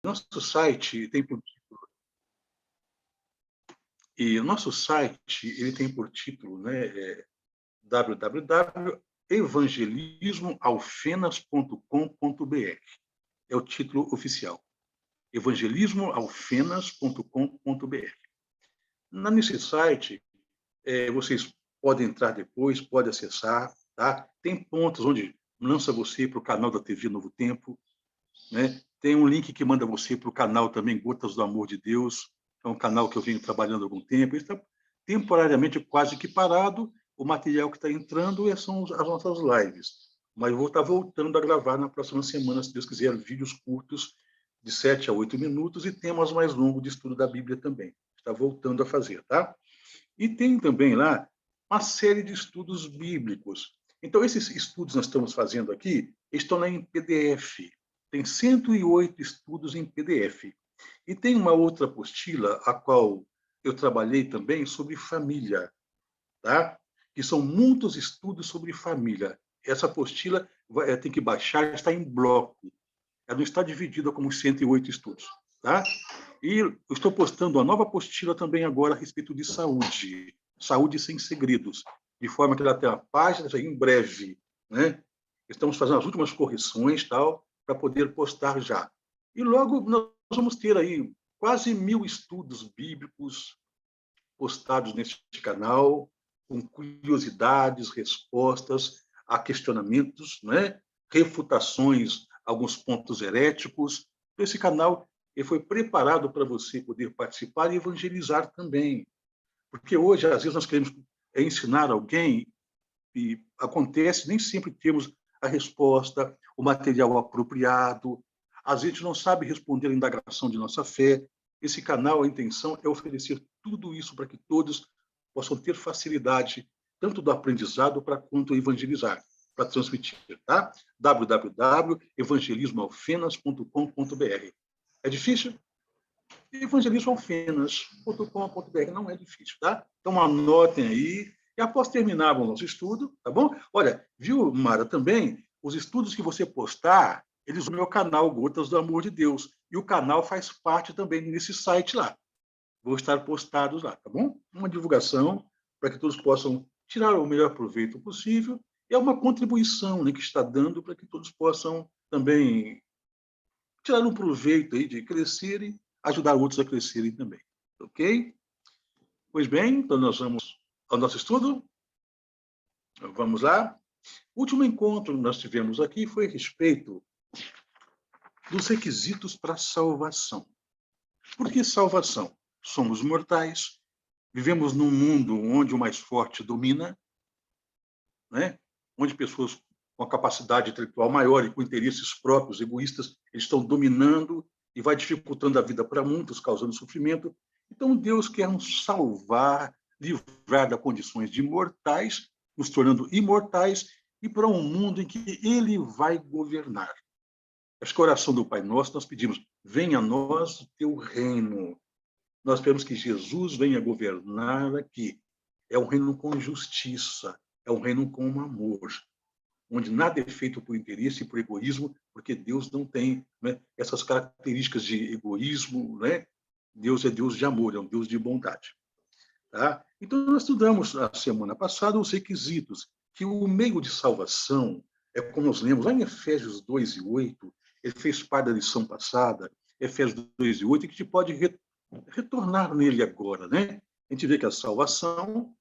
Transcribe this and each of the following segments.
Nosso site tem por ele tem por título, né, www.evangelismoalfenas.com.br. É o título oficial. evangelismoalfenas.com.br. Nesse site, vocês podem entrar depois, podem acessar, tá? Tem pontos onde lança você para o canal da TV Novo Tempo, né? Tem um link que manda você para o canal também Gotas do Amor de Deus, é um canal que eu venho trabalhando há algum tempo. Ele está temporariamente quase que parado. O material que está entrando são as nossas lives. Mas eu vou estar voltando a gravar na próxima semana, se Deus quiser, vídeos curtos de 7 a 8 minutos e temas mais longos de estudo da Bíblia também. Está voltando a fazer, tá? E tem também lá uma série de estudos bíblicos. Então, esses estudos que nós estamos fazendo aqui estão lá em PDF. Tem 108 estudos em PDF. E tem uma outra apostila, a qual eu trabalhei também, sobre família, tá? Que são muitos estudos sobre família. Essa apostila tem que baixar, está em bloco. Ela não está dividida como 108 estudos, tá? E eu estou postando uma nova apostila também agora a respeito de saúde, saúde sem segredos, de forma que ela tenha uma página em breve, né? Estamos fazendo as últimas correções, tal, para poder postar já. E logo nós vamos ter aí quase 1.000 estudos bíblicos postados neste canal, com curiosidades, respostas a questionamentos, né? Refutações, alguns pontos heréticos. Esse canal ele foi preparado para você poder participar e evangelizar também. Porque hoje, às vezes, nós queremos ensinar alguém e acontece, nem sempre temos a resposta, o material apropriado, às vezes não sabe responder à indagação de nossa fé. Esse canal, a intenção é oferecer tudo isso para que todos possam ter facilidade, tanto do aprendizado para quanto evangelizar, para transmitir, tá? www.evangelismoalfenas.com.br. É difícil? evangelismoalfenas.com.br não é difícil, tá? Então anotem aí e após terminar o nosso estudo, tá bom? Olha, viu, Mara, também os estudos que você postar, eles vão no meu canal Gotas do Amor de Deus e o canal faz parte também nesse site lá. Vão estar postados lá, tá bom? Uma divulgação para que todos possam tirar o melhor proveito possível e é uma contribuição, né, que está dando para que todos possam também tirar um proveito aí de crescerem, ajudar outros a crescerem também. Ok? Pois bem, então nós vamos ao nosso estudo. Vamos lá. O último encontro que nós tivemos aqui foi a respeito dos requisitos para a salvação. Por que salvação? Somos mortais, vivemos num mundo onde o mais forte domina, né? Onde pessoas com a capacidade intelectual maior e com interesses próprios, egoístas, eles estão dominando e vai dificultando a vida para muitos, causando sofrimento. Então, Deus quer nos salvar, livrar das condições de mortais, nos tornando imortais, e para um mundo em que Ele vai governar. Acho que a oração do Pai Nosso, nós pedimos, venha a nós o teu reino. Nós pedimos que Jesus venha governar aqui. É um reino com justiça, é um reino com amor, onde nada é feito por interesse e por egoísmo, porque Deus não tem, né, essas características de egoísmo, né? Deus é Deus de amor, é um Deus de bondade. Tá? Então, nós estudamos na semana passada os requisitos, que o meio de salvação, é como nós lemos lá em Efésios 2 e 8, ele fez parte da lição passada, Efésios 2 e 8, que a gente pode retornar nele agora. Né? A gente vê que a salvação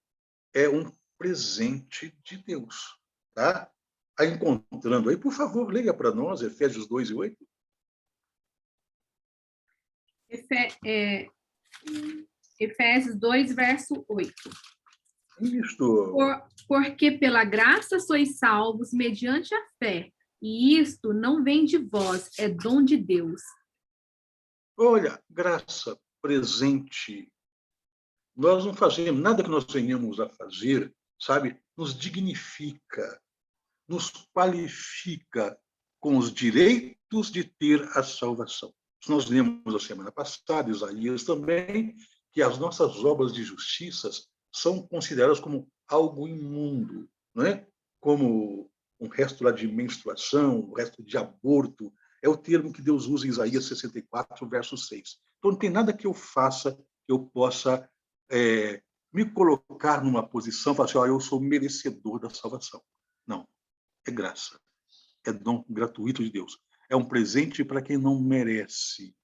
é um presente de Deus. Tá? Aí, encontrando aí, por favor, leia para nós Efésios 2 e 8. Efésios 2, verso 8. Isto. Porque pela graça sois salvos mediante a fé, e isto não vem de vós, é dom de Deus. Olha, graça, presente. Nós não fazemos nada que nós venhamos a fazer, sabe? Nos dignifica, nos qualifica com os direitos de ter a salvação. Nós lemos a semana passada, Isaías também, que as nossas obras de justiça são consideradas como algo imundo, não é? Como um resto lá de menstruação, um resto de aborto, É o termo que Deus usa em Isaías 64, verso 6. Então, não tem nada que eu faça que eu possa me colocar numa posição e falar assim, eu sou merecedor da salvação. Não, é graça. É dom gratuito de Deus. É um presente para quem não merece.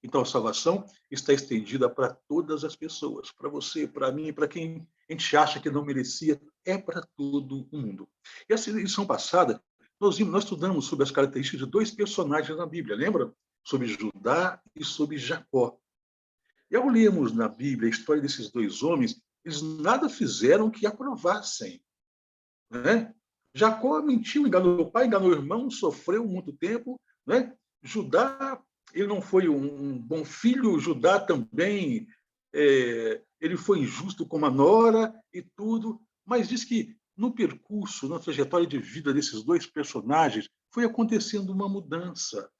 Então, a salvação está estendida para todas as pessoas, para você, para mim, para quem a gente acha que não merecia, é para todo o mundo. E essa lição passada, nós estudamos sobre as características de dois personagens na Bíblia, lembra? Sobre Judá e sobre Jacó. E ao lermos na Bíblia a história desses dois homens, eles nada fizeram que aprovassem. Né? Jacó mentiu, enganou o pai, enganou o irmão, sofreu muito tempo. Né? Judá, ele não foi um bom filho, Judá também, ele foi injusto como a nora e tudo, mas diz que no percurso, na trajetória de vida desses dois personagens, foi acontecendo uma mudança.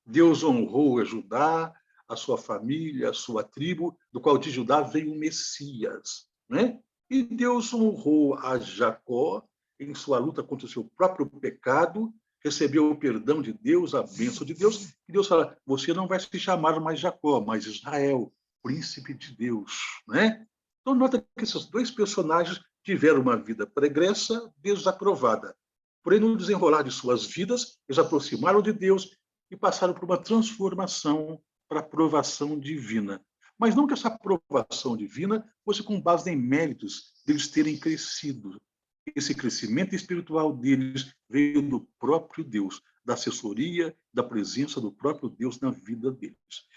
Deus honrou a Judá, a sua família, a sua tribo, do qual de Judá veio o Messias. Né? E Deus honrou a Jacó em sua luta contra o seu próprio pecado, recebeu o perdão de Deus, a bênção de Deus, e Deus fala, você não vai se chamar mais Jacó, mas Israel, príncipe de Deus. Né? Então, nota que esses dois personagens tiveram uma vida pregressa, desaprovada. Porém, no desenrolar de suas vidas, eles aproximaram de Deus e passaram por uma transformação para a aprovação divina. Mas não que essa aprovação divina fosse com base em méritos deles terem crescido. Esse crescimento espiritual deles veio do próprio Deus, da assessoria, da presença do próprio Deus na vida deles.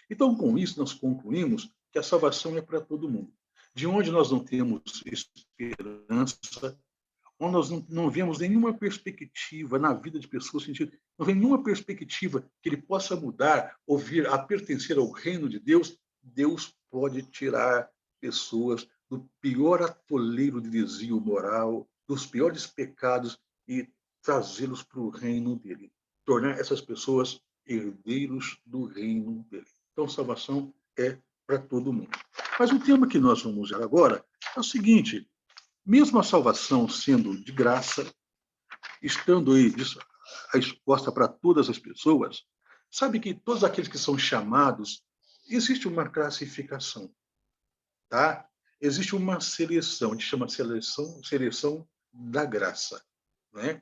Então, com isso, nós concluímos que a salvação é para todo mundo. De onde nós não temos esperança, onde nós não vemos nenhuma perspectiva na vida de pessoas, não vemos nenhuma perspectiva que ele possa mudar ou vir a pertencer ao reino de Deus, Deus pode tirar pessoas do pior atoleiro de desvio moral, dos piores pecados e trazê-los para o reino dele. Tornar essas pessoas herdeiros do reino dele. Então, salvação é para todo mundo. Mas o tema que nós vamos ver agora é o seguinte: mesmo a salvação sendo de graça, estando aí exposta para todas as pessoas, sabe que todos aqueles que são chamados, existe uma classificação, tá? Existe uma seleção, a gente chama seleção da graça, né?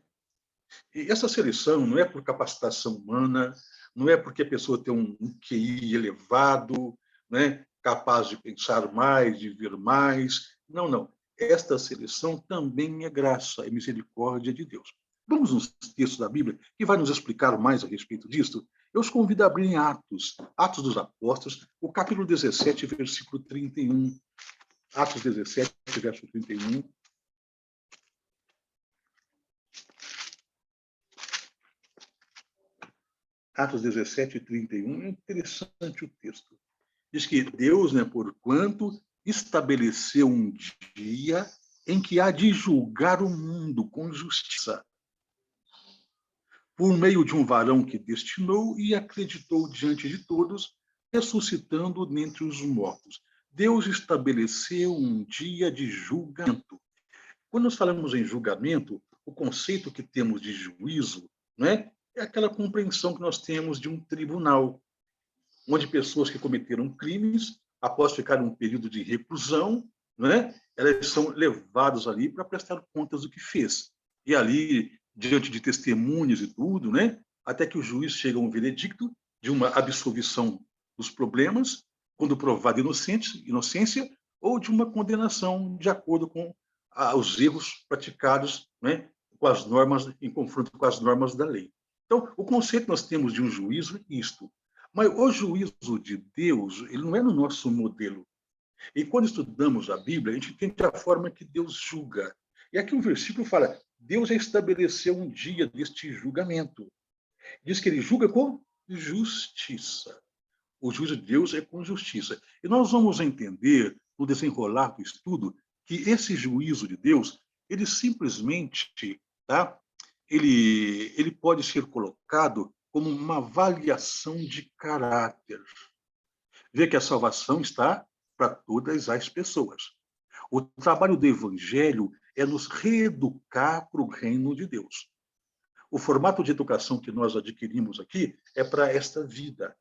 E essa seleção não é por capacitação humana, não é porque a pessoa tem um QI elevado, né? Capaz de pensar mais, de ver mais, não, não. Esta seleção também é graça, é misericórdia de Deus. Vamos nos textos da Bíblia, que vai nos explicar mais a respeito disso. Eu os convido a abrir em Atos dos Apóstolos, o capítulo 17, versículo 31. Atos 17, verso 31. Atos 17, 31. É interessante o texto. Diz que Deus, né, porquanto estabeleceu um dia em que há de julgar o mundo com justiça, por meio de um varão que destinou e acreditou diante de todos, ressuscitando dentre os mortos. Deus estabeleceu um dia de julgamento. Quando nós falamos em julgamento, o conceito que temos de juízo, né, é aquela compreensão que nós temos de um tribunal, onde pessoas que cometeram crimes, após ficar um período de reclusão, né, elas são levadas ali para prestar contas do que fez. E ali, diante de testemunhas e tudo, né, até que o juiz chega a um veredicto de uma absolvição dos problemas, quando provada inocência, ou de uma condenação de acordo com os erros praticados, né, com as normas, em confronto com as normas da lei. Então, o conceito que nós temos de um juízo é isto. Mas o juízo de Deus, ele não é no nosso modelo. E quando estudamos a Bíblia, a gente entende a forma que Deus julga. E aqui o versículo fala, Deus já estabeleceu um dia deste julgamento. Diz que ele julga com justiça. O juízo de Deus é com justiça. E nós vamos entender, no desenrolar do estudo, que esse juízo de Deus, ele simplesmente, tá? Ele pode ser colocado como uma avaliação de caráter. Vê que a salvação está para todas as pessoas. O trabalho do Evangelho é nos reeducar para o reino de Deus. O formato de educação que nós adquirimos aqui é para esta vida.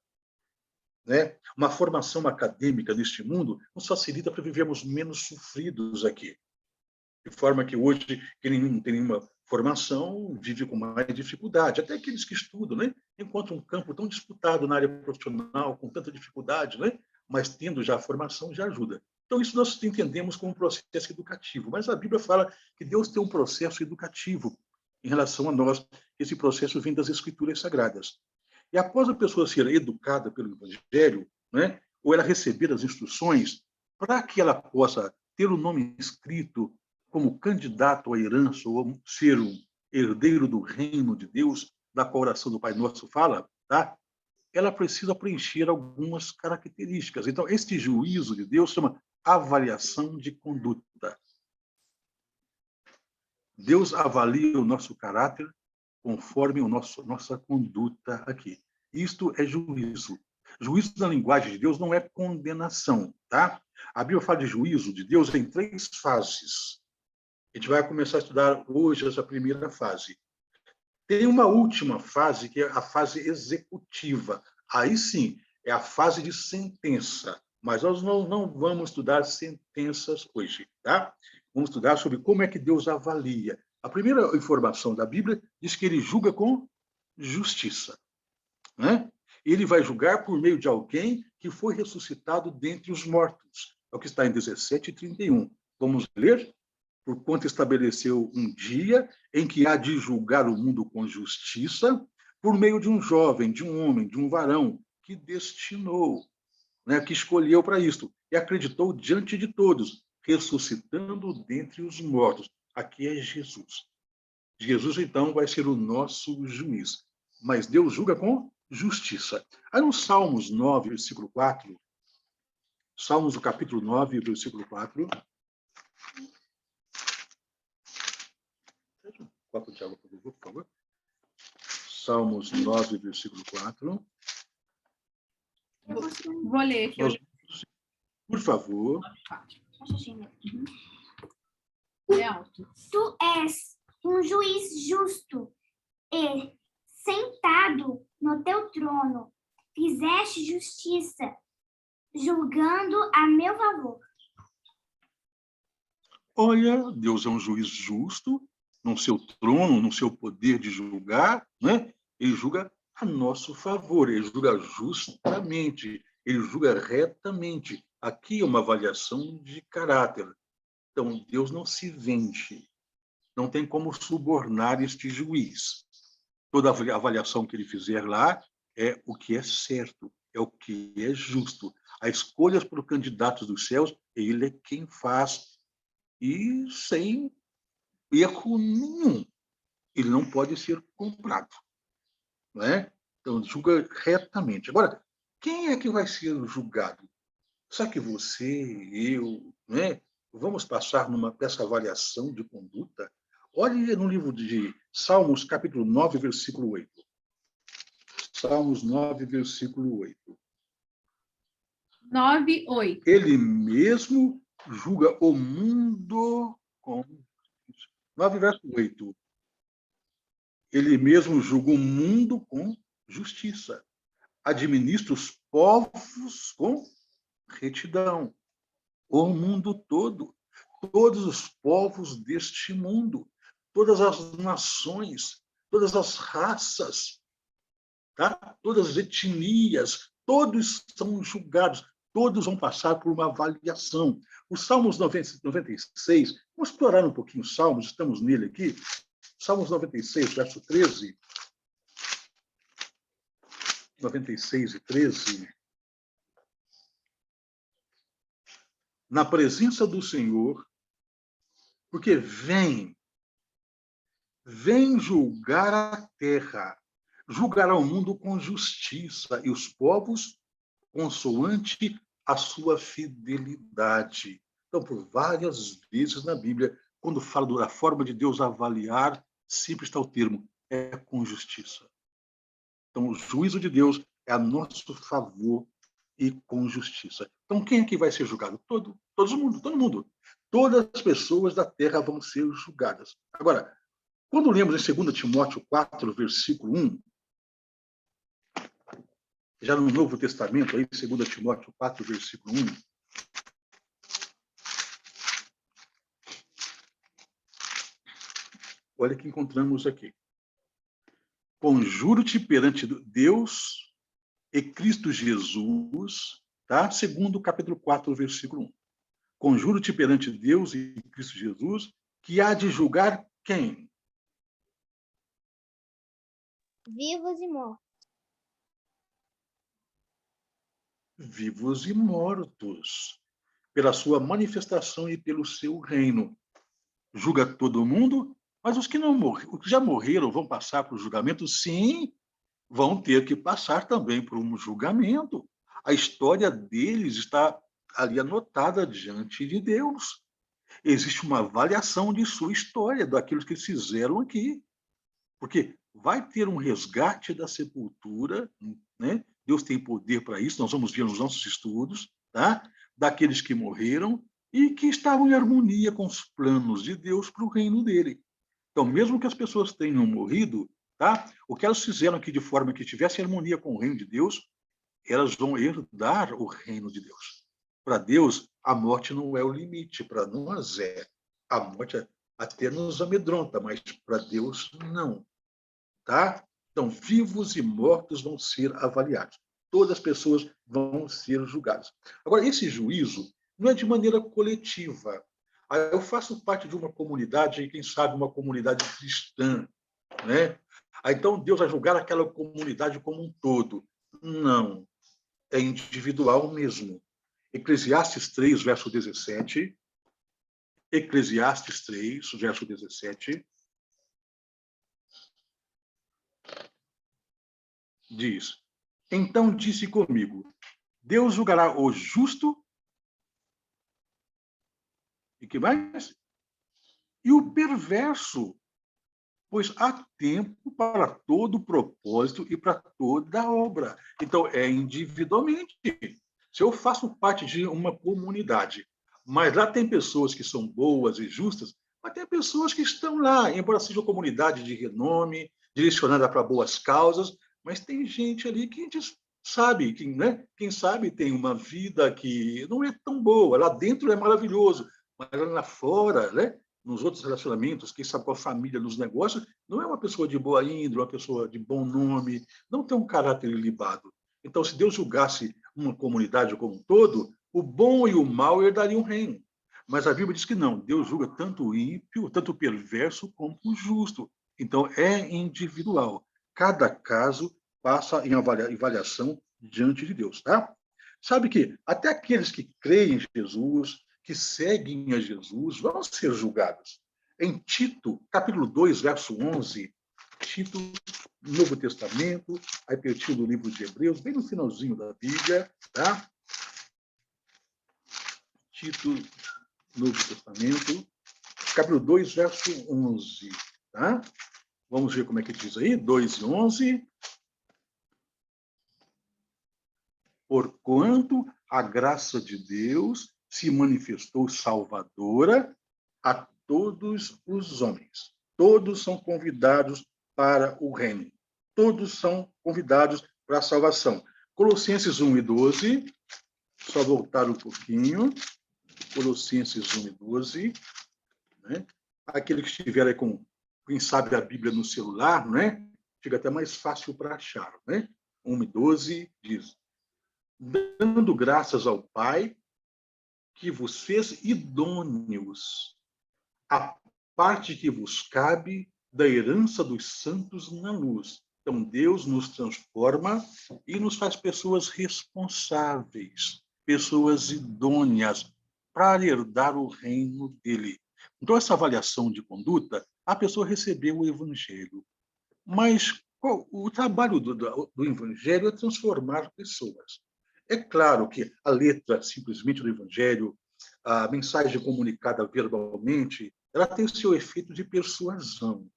Né? Uma formação acadêmica neste mundo nos facilita para vivermos menos sofridos aqui. De forma que hoje, quem não tem nenhuma formação vive com mais dificuldade. Até aqueles que estudam, né? Encontram um campo tão disputado na área profissional, com tanta dificuldade, né? Mas tendo já a formação, já ajuda. Então, isso nós entendemos como um processo educativo. Mas a Bíblia fala que Deus tem um processo educativo em relação a nós. Esse processo vem das Escrituras Sagradas. E após a pessoa ser educada pelo Evangelho, né? Ou ela receber as instruções, para que ela possa ter o nome escrito como candidato à herança ou ser um herdeiro do reino de Deus, da qual a oração do Pai Nosso fala, tá? Ela precisa preencher algumas características. Então, este juízo de Deus chama avaliação de conduta. Deus avalia o nosso caráter conforme nossa conduta aqui. Isto é juízo. Juízo na linguagem de Deus não é condenação, tá? A Bíblia fala de juízo de Deus em 3 fases. A gente vai começar a estudar hoje essa primeira fase. Tem uma última fase, que é a fase executiva. Aí sim, é a fase de sentença. Mas nós não vamos estudar sentenças hoje, tá? Vamos estudar sobre como é que Deus avalia. A primeira informação da Bíblia diz que ele julga com justiça, né? Ele vai julgar por meio de alguém que foi ressuscitado dentre os mortos. É o que está em 17:31. Vamos ler? Porquanto estabeleceu um dia em que há de julgar o mundo com justiça, por meio de um jovem, de um homem, de um varão, que destinou, né, que escolheu para isto, e acreditou diante de todos, ressuscitando dentre os mortos. Aqui é Jesus. Jesus, então, vai ser o nosso juiz. Mas Deus julga com justiça. Aí no Salmos 9, versículo 4, Salmos, do capítulo 9, versículo 4, copo de água, por favor. Salmos 9, versículo 4. Vou ler aqui. Por favor. Tu és um juiz justo e, sentado no teu trono, fizeste justiça, julgando a meu favor. Olha, Deus é um juiz justo, no seu trono, no seu poder de julgar, né? Ele julga a nosso favor, ele julga justamente, ele julga retamente. Aqui é uma avaliação de caráter. Então, Deus não se vende, não tem como subornar este juiz. Toda avaliação que ele fizer lá é o que é certo, é o que é justo. As escolhas por candidatos dos céus, ele é quem faz, e sem erro nenhum. Ele não pode ser comprado, não é? Então, julga retamente. Agora, quem é que vai ser julgado? Será que você, eu, né? Vamos passar dessa avaliação de conduta? Olhe no livro de Salmos, capítulo 9, versículo 8. Salmos 9, versículo 8. 9, 8. Ele mesmo julga o mundo com... 9, verso 8. Ele mesmo julga o mundo com justiça. Administra os povos com retidão. O mundo todo. Todos os povos deste mundo. Todas as nações. Todas as raças. Tá? Todas as etnias. Todos são julgados. Todos vão passar por uma avaliação. O Salmos 96, vamos explorar um pouquinho os Salmos, estamos nele aqui. Salmos 96, verso 13. 96 e 13. Na presença do Senhor, porque vem julgar a terra, julgará o mundo com justiça e os povos consoante a sua fidelidade. Então, por várias vezes na Bíblia, quando fala da forma de Deus avaliar, sempre está o termo, é com justiça. Então, o juízo de Deus é a nosso favor e com justiça. Então, quem é que vai ser julgado? Todo mundo. Todas as pessoas da terra vão ser julgadas. Agora, Quando lemos em 2 Timóteo 4, versículo 1, já no Novo Testamento, aí, 2 Timóteo 4, versículo 1, olha o que encontramos aqui. Conjuro-te perante Deus e Cristo Jesus, tá? Segundo o capítulo 4, versículo 1. Conjuro-te perante Deus e Cristo Jesus, que há de julgar quem? Vivos e mortos. Vivos e mortos, pela sua manifestação e pelo seu reino. Julga todo mundo, mas os que não morreram, os que já morreram vão passar por julgamento? Sim, vão ter que passar também por um julgamento. A história deles está ali anotada diante de Deus. Existe uma avaliação de sua história, daquilo que eles fizeram aqui. Porque vai ter um resgate da sepultura, né? Deus tem poder para isso, nós vamos ver nos nossos estudos, tá? Daqueles que morreram e que estavam em harmonia com os planos de Deus para o reino dele. Então, mesmo que as pessoas tenham morrido, tá? O que elas fizeram aqui de forma que tivesse harmonia com o reino de Deus, elas vão herdar o reino de Deus. Para Deus, a morte não é o limite, para nós é. A morte até nos amedronta, mas para Deus não. Tá? Então, vivos e mortos vão ser avaliados. Todas as pessoas vão ser julgadas. Agora, esse juízo não é de maneira coletiva. Eu faço parte de uma comunidade, quem sabe uma comunidade cristã, né? Então, Deus vai julgar aquela comunidade como um todo. Não, é individual mesmo. Eclesiastes 3, verso 17. Eclesiastes 3, verso 17. Diz: então disse comigo, Deus julgará o justo e que mais? E o perverso, pois há tempo para todo propósito e para toda obra. Então, é individualmente. Se eu faço parte de uma comunidade, mas lá tem pessoas que são boas e justas, mas tem pessoas que estão lá, embora seja uma comunidade de renome, direcionada para boas causas, mas tem gente ali que sabe, né? Quem sabe tem uma vida que não é tão boa. Lá dentro é maravilhoso, mas lá fora, né? Nos outros relacionamentos, quem sabe com a família, nos negócios, não é uma pessoa de boa índole, uma pessoa de bom nome, não tem um caráter ilibado. Então, se Deus julgasse uma comunidade como um todo, o bom e o mal herdariam o reino. Mas a Bíblia diz que não, Deus julga tanto o ímpio, tanto o perverso, como o justo. Então, é individual. Cada caso passa em avaliação diante de Deus, tá? Sabe que até aqueles que creem em Jesus, que seguem a Jesus, vão ser julgados. Em Tito, capítulo 2, verso 11, Tito, Novo Testamento, aí pertinho do livro de Hebreus, bem no finalzinho da Bíblia, tá? Tito, Novo Testamento, capítulo 2, verso 11, tá? Vamos ver como é que diz aí, 2 e 11. Porquanto a graça de Deus se manifestou salvadora a todos os homens. Todos são convidados para o reino. Todos são convidados para a salvação. Colossenses 1 e 12, só voltar um pouquinho. Colossenses 1 e 12. Né? Aquele que estiver aí com, quem sabe, a Bíblia no celular, né? Fica até mais fácil para achar. Né? 1 e 12 diz: dando graças ao Pai que vos fez idôneos a parte que vos cabe da herança dos santos na luz. Então, Deus nos transforma e nos faz pessoas responsáveis, pessoas idôneas para herdar o reino dele. Então, essa avaliação de conduta, a pessoa recebeu o evangelho. Mas o trabalho do evangelho é transformar pessoas. É claro que a letra simplesmente do evangelho, a mensagem comunicada verbalmente, ela tem o seu efeito de persuasão,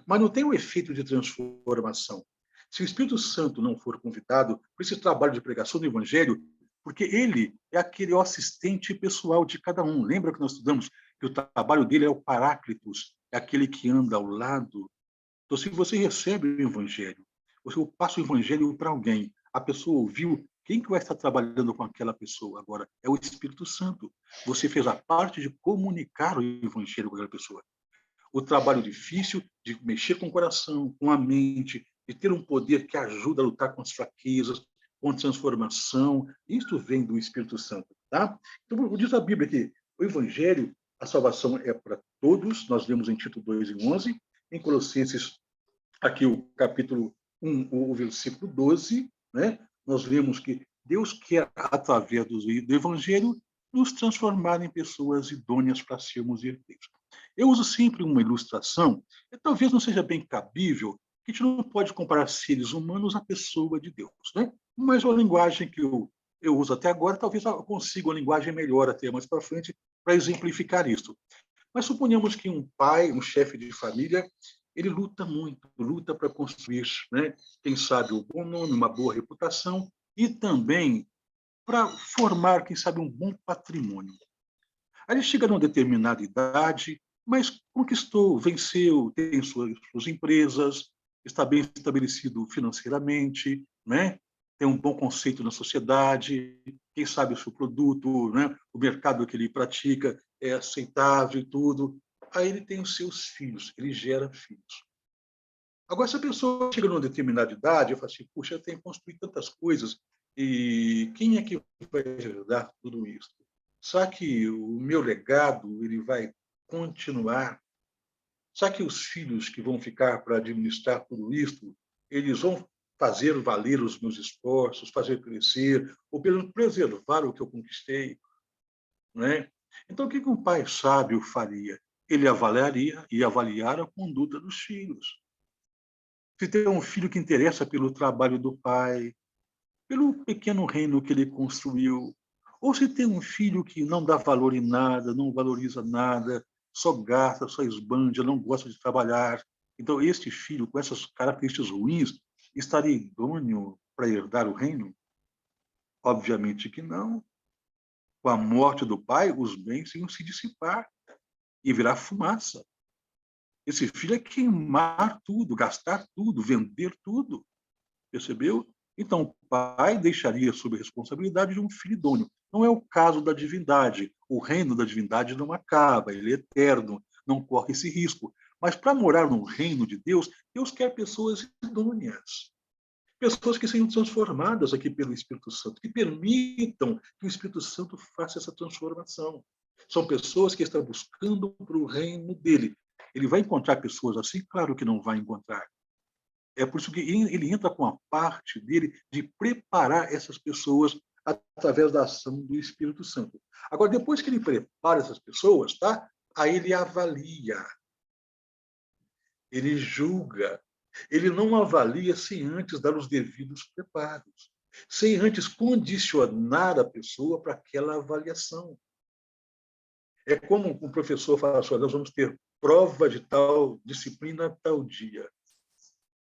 mas não tem o efeito de transformação. Se o Espírito Santo não for convidado para esse trabalho de pregação do evangelho, porque ele é aquele assistente pessoal de cada um. Lembra que nós estudamos que o trabalho dele é o Paráclitos, é aquele que anda ao lado. Então, se você recebe o Evangelho, você passa o Evangelho para alguém, a pessoa ouviu, quem que vai estar trabalhando com aquela pessoa agora? É o Espírito Santo. Você fez a parte de comunicar o Evangelho com aquela pessoa. O trabalho difícil de mexer com o coração, com a mente, de ter um poder que ajuda a lutar com as fraquezas, com transformação, isso vem do Espírito Santo. Tá? Então, diz a Bíblia que o Evangelho, a salvação é para todos, nós lemos em Tito 2:11, em Colossenses, aqui o capítulo 1, o versículo 12, né? Nós lemos que Deus quer, através do Evangelho, nos transformar em pessoas idôneas para sermos herdeiros. Eu uso sempre uma ilustração, e talvez não seja bem cabível, que a gente não pode comparar seres humanos à pessoa de Deus, né? Mas a linguagem que eu uso até agora, talvez eu consiga uma linguagem melhor até mais para frente para exemplificar isso. Mas suponhamos que um pai, um chefe de família, ele luta muito, luta para construir, né, quem sabe, um bom nome, uma boa reputação e também para formar, quem sabe, um bom patrimônio. Aí ele chega numa determinada idade, mas conquistou, venceu, tem suas empresas, está bem estabelecido financeiramente, né? Tem um bom conceito na sociedade, quem sabe o seu produto, né? O mercado que ele pratica é aceitável e tudo. Aí ele tem os seus filhos, ele gera filhos. Agora, se a pessoa chega numa determinada idade, eu falo assim, puxa, eu tenho que construir tantas coisas, e quem é que vai ajudar tudo isso? Será que o meu legado ele vai continuar? Será que os filhos que vão ficar para administrar tudo isso, eles vão fazer valer os meus esforços, fazer crescer, ou pelo menos preservar o que eu conquistei? Não é? Então, o que um pai sábio faria? Ele avaliaria e avaliar a conduta dos filhos. Se tem um filho que interessa pelo trabalho do pai, pelo pequeno reino que ele construiu, ou se tem um filho que não dá valor em nada, não valoriza nada, só gasta, só esbanja, não gosta de trabalhar. Então, este filho, com essas características ruins, estaria idôneo para herdar o reino? Obviamente que não. Com a morte do pai, os bens iam se dissipar e virar fumaça. Esse filho é queimar tudo, gastar tudo, vender tudo. Percebeu? Então, o pai deixaria sob a responsabilidade de um filho idôneo. Não é o caso da divindade. O reino da divindade não acaba, ele é eterno, não corre esse risco. Mas para morar no reino de Deus, Deus quer pessoas idôneas. Pessoas que sejam transformadas aqui pelo Espírito Santo, que permitam que o Espírito Santo faça essa transformação. São pessoas que estão buscando para o reino dele. Ele vai encontrar pessoas assim? Claro que não vai encontrar. É por isso que ele entra com a parte dele de preparar essas pessoas através da ação do Espírito Santo. Agora, depois que ele prepara essas pessoas, tá? Aí ele avalia, ele julga. Ele não avalia sem antes dar os devidos preparos, sem antes condicionar a pessoa para aquela avaliação. É como um professor fala assim, nós vamos ter prova de tal disciplina tal dia.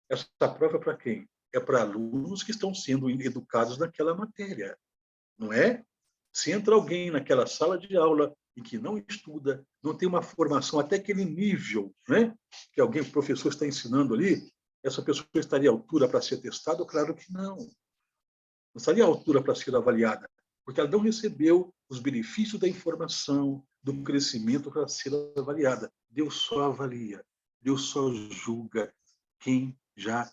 Essa prova é para quem? É para alunos que estão sendo educados naquela matéria, não é? Se entra alguém naquela sala de aula e que não estuda, não tem uma formação até aquele nível, né? Que alguém, o professor está ensinando ali, essa pessoa estaria à altura para ser testada? Claro que não. Não estaria à altura para ser avaliada, porque ela não recebeu os benefícios da informação, do crescimento para ser avaliada. Deus só avalia, Deus só julga quem já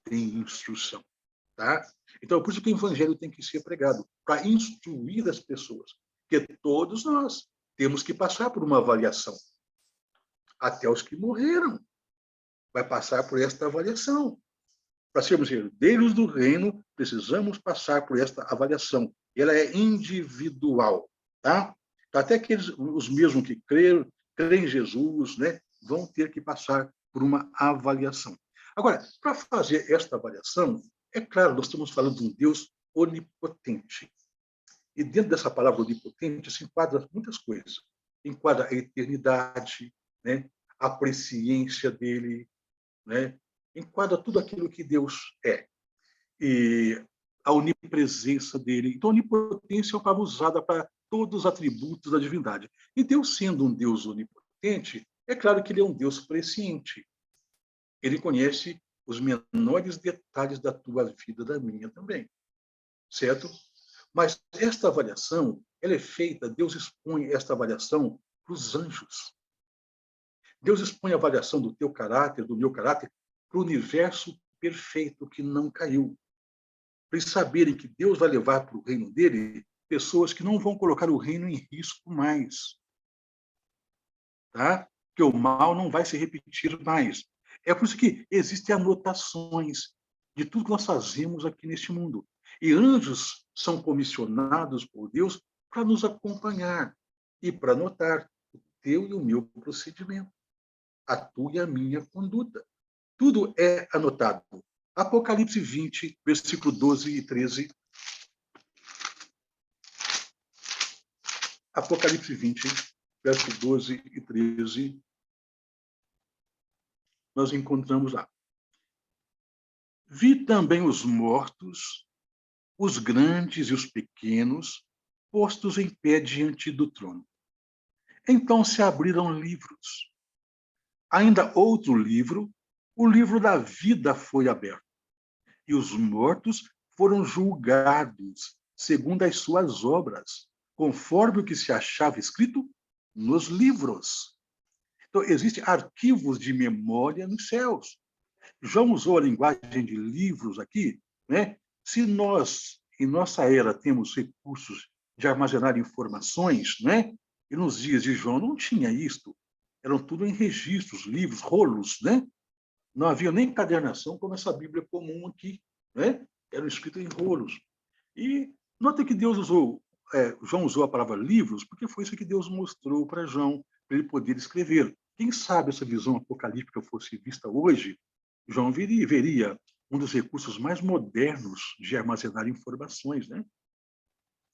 tem instrução. Tá? Então, por isso que o evangelho tem que ser pregado, para instruir as pessoas, porque todos nós temos que passar por uma avaliação. Até os que morreram vai passar por esta avaliação. Para sermos herdeiros do reino, precisamos passar por esta avaliação. Ela é individual. Tá? Até aqueles, os mesmos que creem em Jesus, né, vão ter que passar por uma avaliação. Agora, para fazer esta avaliação, é claro, nós estamos falando de um Deus onipotente. E dentro dessa palavra onipotente se enquadra muitas coisas. Enquadra a eternidade, né, a presciência dele, né, enquadra tudo aquilo que Deus é. E a onipresença dele. Então, a onipotência é uma palavra usada para todos os atributos da divindade. E Deus, sendo um Deus onipotente, É claro que ele é um Deus presciente. Ele conhece os menores detalhes da tua vida, da minha também. Certo? Mas esta avaliação, ela é feita, Deus expõe esta avaliação para os anjos. Deus expõe a avaliação do teu caráter, do meu caráter, para o universo perfeito que não caiu. Para eles saberem que Deus vai levar para o reino dele pessoas que não vão colocar o reino em risco mais. Tá? Que o mal não vai se repetir mais. É por isso que existem anotações de tudo que nós fazemos aqui neste mundo. E anjos são comissionados por Deus para nos acompanhar e para anotar o teu e o meu procedimento, a tua e a minha conduta. Tudo é anotado. Apocalipse 20, versículo 12 e 13. Apocalipse 20, verso 12 e 13. Nós encontramos lá. Vi também os mortos, os grandes e os pequenos, postos em pé diante do trono. Então se abriram livros. Ainda outro livro, o livro da vida foi aberto. E os mortos foram julgados segundo as suas obras, conforme o que se achava escrito nos livros. Então, existem arquivos de memória nos céus. João usou a linguagem de livros aqui, né? Se nós, em nossa era, temos recursos de armazenar informações, né? E nos dias de João não tinha isto. Eram tudo em registros, livros, rolos, né? Não havia nem encadernação como essa Bíblia comum aqui, né? Eram escritos em rolos. E nota que Deus usou, João usou a palavra livros, porque foi isso que Deus mostrou para João, para ele poder escrever. Quem sabe essa visão apocalíptica fosse vista hoje, João veria um dos recursos mais modernos de armazenar informações, né?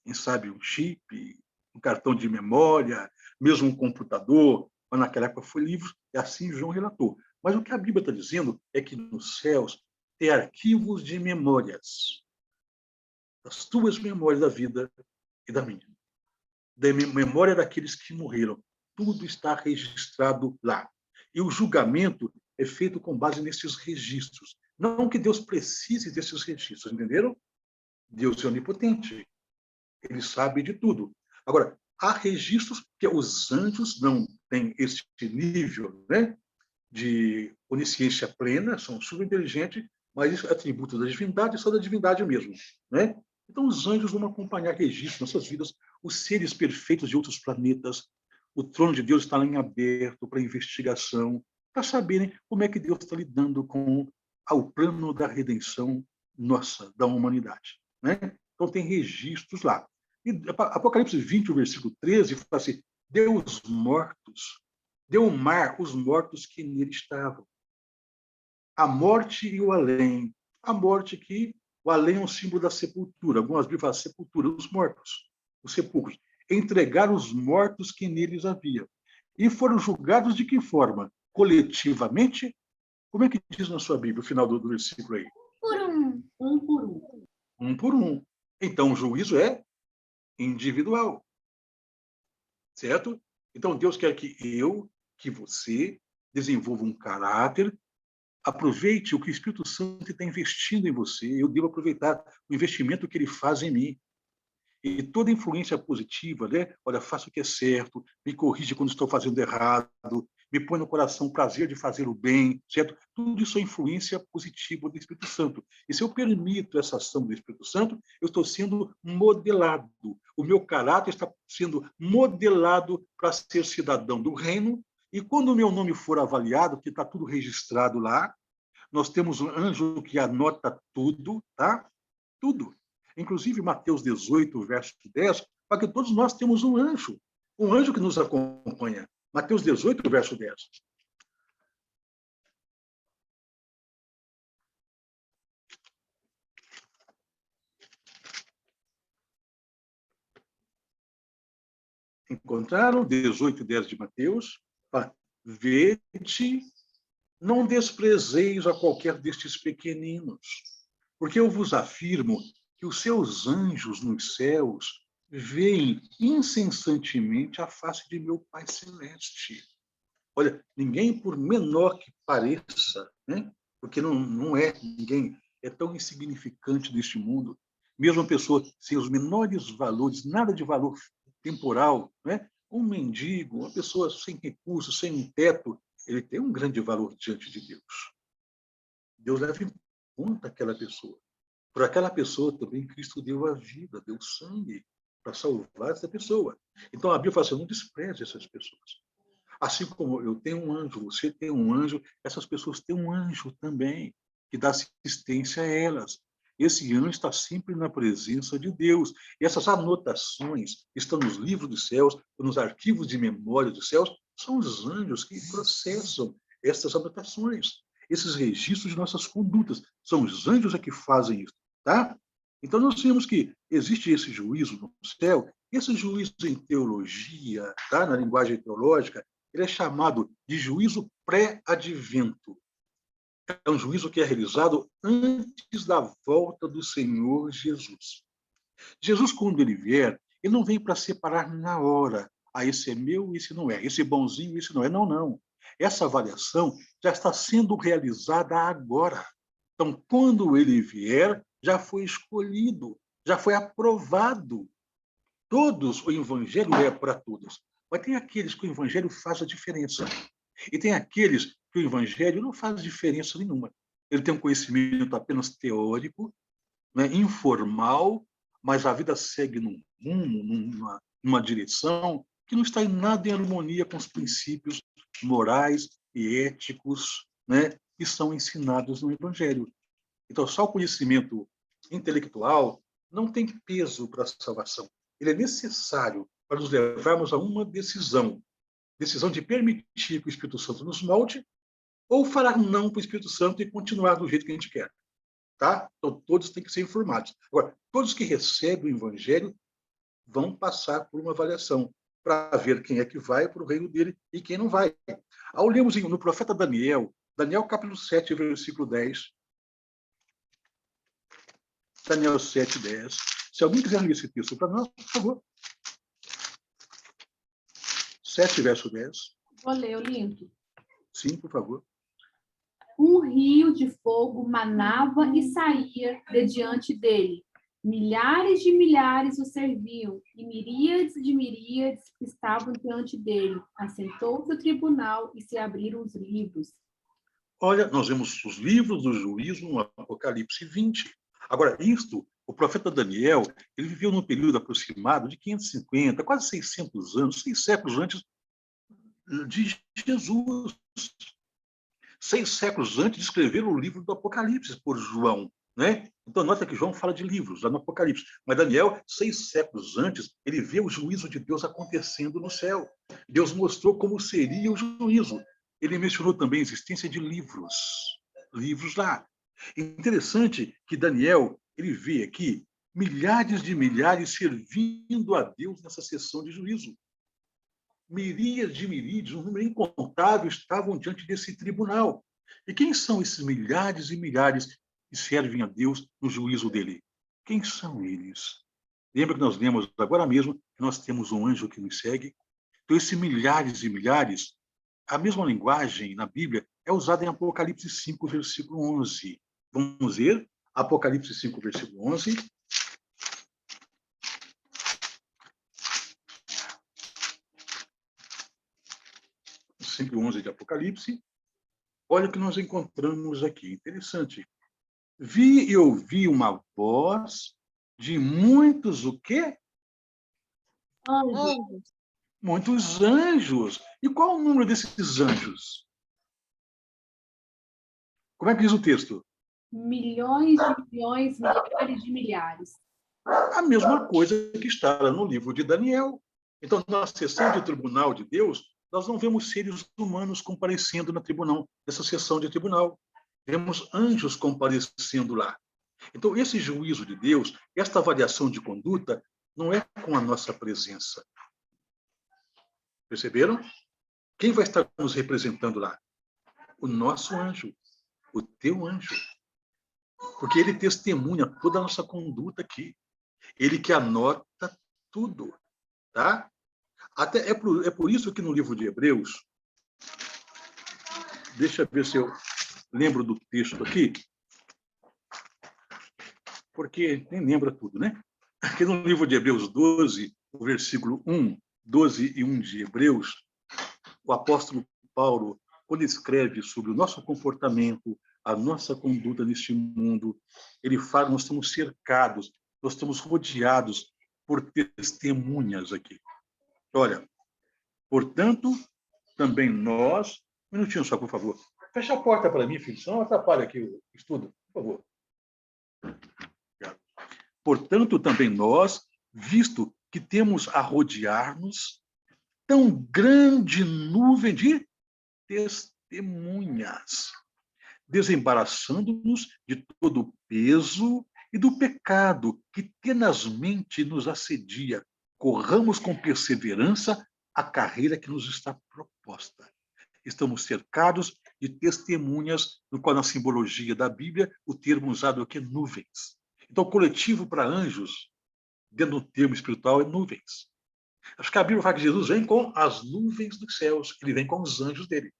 Quem sabe um chip, um cartão de memória, mesmo um computador, mas naquela época foi livros, e assim João relatou. Mas o que a Bíblia está dizendo é que nos céus tem arquivos de memórias, das tuas memórias da vida e da minha, da memória daqueles que morreram. Tudo está registrado lá. E o julgamento é feito com base nesses registros. Não que Deus precise desses registros, entenderam? Deus é onipotente. Ele sabe de tudo. Agora, há registros que os anjos não têm esse nível, né, de onisciência plena, são superinteligentes, mas isso é atributo da divindade, só da divindade mesmo, né? Então, os anjos vão acompanhar registros nas suas vidas, os seres perfeitos de outros planetas. O trono de Deus está lá em aberto para investigação, para saberem como é que Deus está lidando com o plano da redenção nossa, da humanidade, né? Então, tem registros lá. E Apocalipse 20, o versículo 13, fala assim, deu os mortos, deu o mar os mortos que nele estavam. A morte e o além. A morte que o além é um símbolo da sepultura. Algumas Bíblias falam sepultura, os mortos, os sepulcros. Entregaram os mortos que neles havia. E foram julgados de que forma? Coletivamente? Como é que diz na sua Bíblia, o final do versículo aí? Por um. Um por um. Um por um. Então, o juízo é individual. Certo? Então, Deus quer que você desenvolva um caráter, aproveite o que o Espírito Santo está investindo em você, eu devo aproveitar o investimento que ele faz em mim. E toda influência positiva, né? Olha, faça o que é certo, me corrige quando estou fazendo errado, me põe no coração o prazer de fazer o bem, certo? Tudo isso é influência positiva do Espírito Santo. E se eu permito essa ação do Espírito Santo, eu estou sendo modelado. O meu caráter está sendo modelado para ser cidadão do reino. E quando o meu nome for avaliado, que está tudo registrado lá, nós temos um anjo que anota tudo, tá? Tudo. Inclusive, Mateus 18, verso 10, para que todos nós temos um anjo que nos acompanha. Mateus 18, verso 10. Encontraram 18, 10 de Mateus? Vede, não desprezeis a qualquer destes pequeninos, porque eu vos afirmo que os seus anjos nos céus veem incessantemente a face de meu Pai Celeste. Olha, ninguém, por menor que pareça, né? Porque não é ninguém, é tão insignificante neste mundo, mesmo uma pessoa sem os menores valores, nada de valor temporal, né? Um mendigo, uma pessoa sem recursos, sem um teto, ele tem um grande valor diante de Deus. Deus leva em conta aquela pessoa. Por aquela pessoa também Cristo deu a vida, deu sangue para salvar essa pessoa. Então a Bíblia fala assim, não despreze essas pessoas. Assim como eu tenho um anjo, você tem um anjo, essas pessoas têm um anjo também, que dá assistência a elas. Esse anjo está sempre na presença de Deus. E essas anotações estão nos livros dos céus, nos arquivos de memória dos céus, são os anjos que processam essas anotações, esses registros de nossas condutas. São os anjos que fazem isso, tá? Então nós temos que existe esse juízo no céu, esse juízo em teologia, tá? Na linguagem teológica, ele é chamado de juízo pré-advento. É um juízo que é realizado antes da volta do Senhor Jesus. Jesus, quando ele vier, ele não vem para separar na hora. Ah, esse é meu, esse não é. Esse bonzinho, esse não é. Não, não. Essa avaliação já está sendo realizada agora. Então, quando ele vier, já foi escolhido, já foi aprovado. Todos, o evangelho é para todos. Mas tem aqueles que o evangelho faz a diferença. E tem aqueles que o evangelho não faz diferença nenhuma. Ele tem um conhecimento apenas teórico, né, informal, mas a vida segue num rumo, numa direção que não está em nada em harmonia com os princípios morais e éticos, né, que são ensinados no evangelho. Então, só o conhecimento intelectual não tem peso para a salvação. Ele é necessário para nos levarmos a uma decisão de permitir que o Espírito Santo nos molde ou falar não para o Espírito Santo e continuar do jeito que a gente quer. Tá? Então, todos têm que ser informados. Agora, todos que recebem o Evangelho vão passar por uma avaliação para ver quem é que vai para o reino dele e quem não vai. Ao lermos no profeta Daniel, Daniel capítulo 7, versículo 10, Daniel 7, 10. Se alguém quiser ler esse texto para nós, por favor. 7, verso 10. Vou ler, Olinto. Sim, por favor. Um rio de fogo manava e saía de diante dele. Milhares de milhares o serviam, e miríades de miríades estavam diante dele. Assentou-se o tribunal e se abriram os livros. Olha, nós vemos os livros do juízo no Apocalipse 20. Agora, isto, o profeta Daniel, ele viveu num período aproximado de 550, quase 600 anos, 6 séculos antes de Jesus. 6 séculos antes de escrever o livro do Apocalipse por João, né? Então, nota que João fala de livros lá no Apocalipse. Mas Daniel, 6 séculos antes, ele vê o juízo de Deus acontecendo no céu. Deus mostrou como seria o juízo. Ele mencionou também a existência de livros lá. Interessante que Daniel, ele vê aqui milhares de milhares servindo a Deus nessa sessão de juízo. Miríades de miríades, um número incontável, estavam diante desse tribunal. E quem são esses milhares e milhares que servem a Deus no juízo dele? Quem são eles? Lembra que nós lemos agora mesmo que nós temos um anjo que nos segue? Então, esses milhares e milhares, a mesma linguagem na Bíblia é usada em Apocalipse 5, versículo 11. Vamos ver? Apocalipse 5, versículo 11. 5:11 de Apocalipse. Olha o que nós encontramos aqui. Interessante. Vi e ouvi uma voz de muitos o quê? Anjos. Muitos anjos. E qual o número desses anjos? Como é que diz o texto? Milhões de milhões, milhares de milhares. A mesma coisa que está no livro de Daniel. Então, na sessão de tribunal de Deus, nós não vemos seres humanos comparecendo nessa sessão de tribunal. Vemos anjos comparecendo lá. Então, esse juízo de Deus, esta avaliação de conduta, não é com a nossa presença. Perceberam? Quem vai estar nos representando lá? O nosso anjo, o teu anjo. Porque ele testemunha toda a nossa conduta aqui. Ele que anota tudo. Tá? Até é por isso que no livro de Hebreus, Deixa eu ver se eu lembro do texto aqui, porque nem lembra tudo, né? Aqui no livro de Hebreus 12, o versículo 1, 12 e 1 de Hebreus, o apóstolo Paulo, quando escreve sobre o nosso comportamento, a nossa conduta neste mundo, ele fala, nós estamos cercados, nós estamos rodeados por testemunhas aqui. Olha, portanto, também nós... Um minutinho só, por favor. Fecha a porta para mim, filho, senão atrapalha aqui o estudo, por favor. Portanto, também nós, visto que temos a rodear-nos tão grande nuvem de testemunhas, desembaraçando-nos de todo o peso e do pecado que tenazmente nos assedia, corramos com perseverança a carreira que nos está proposta. Estamos cercados de testemunhas, no qual, na simbologia da Bíblia, o termo usado aqui é nuvens. Então, coletivo para anjos, dentro do termo espiritual, é nuvens. Acho que a Bíblia fala que Jesus vem com as nuvens dos céus, ele vem com os anjos dele.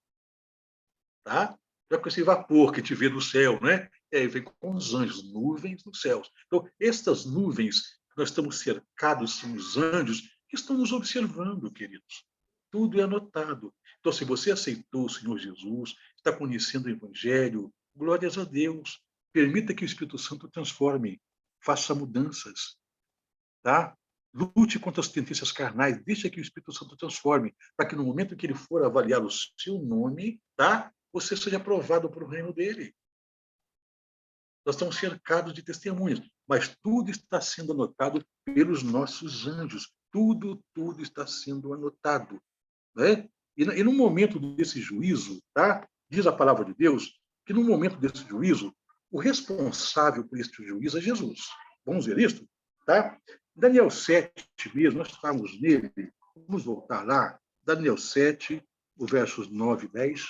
Tá? Já com esse vapor que te vê no céu, né? Ele vem com os anjos, nuvens dos céus. Então, estas nuvens, nós estamos cercados, são os anjos que estão nos observando, queridos. Tudo é anotado. Então, se você aceitou o Senhor Jesus, está conhecendo o Evangelho, glórias a Deus. Permita que o Espírito Santo transforme, faça mudanças, tá? Lute contra as tendências carnais, deixa que o Espírito Santo transforme, para que no momento que ele for avaliar o seu nome, tá? Você seja aprovado para o reino dele. Nós estamos cercados de testemunhas, mas tudo está sendo anotado pelos nossos anjos. Tudo está sendo anotado, né? E no momento desse juízo, tá? Diz a palavra de Deus que no momento desse juízo, o responsável por este juízo é Jesus. Vamos ver isso? Tá? Daniel 7 mesmo, nós estamos nele, vamos voltar lá, Daniel 7, os versos 9 e 10.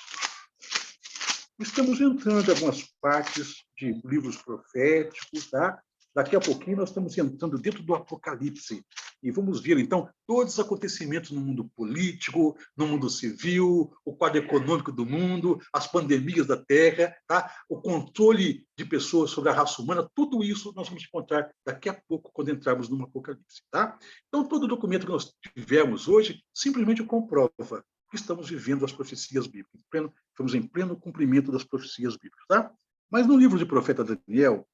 Estamos entrando em algumas partes de livros proféticos, tá? Daqui a pouquinho nós estamos entrando dentro do Apocalipse e vamos ver, então, todos os acontecimentos no mundo político, no mundo civil, o quadro econômico do mundo, as pandemias da Terra, tá? O controle de pessoas sobre a raça humana, tudo isso nós vamos encontrar daqui a pouco, quando entrarmos no Apocalipse. Tá? Então, todo documento que nós tivemos hoje simplesmente comprova que estamos vivendo as profecias bíblicas, estamos em pleno cumprimento das profecias bíblicas. Tá? Mas no livro de profeta Daniel,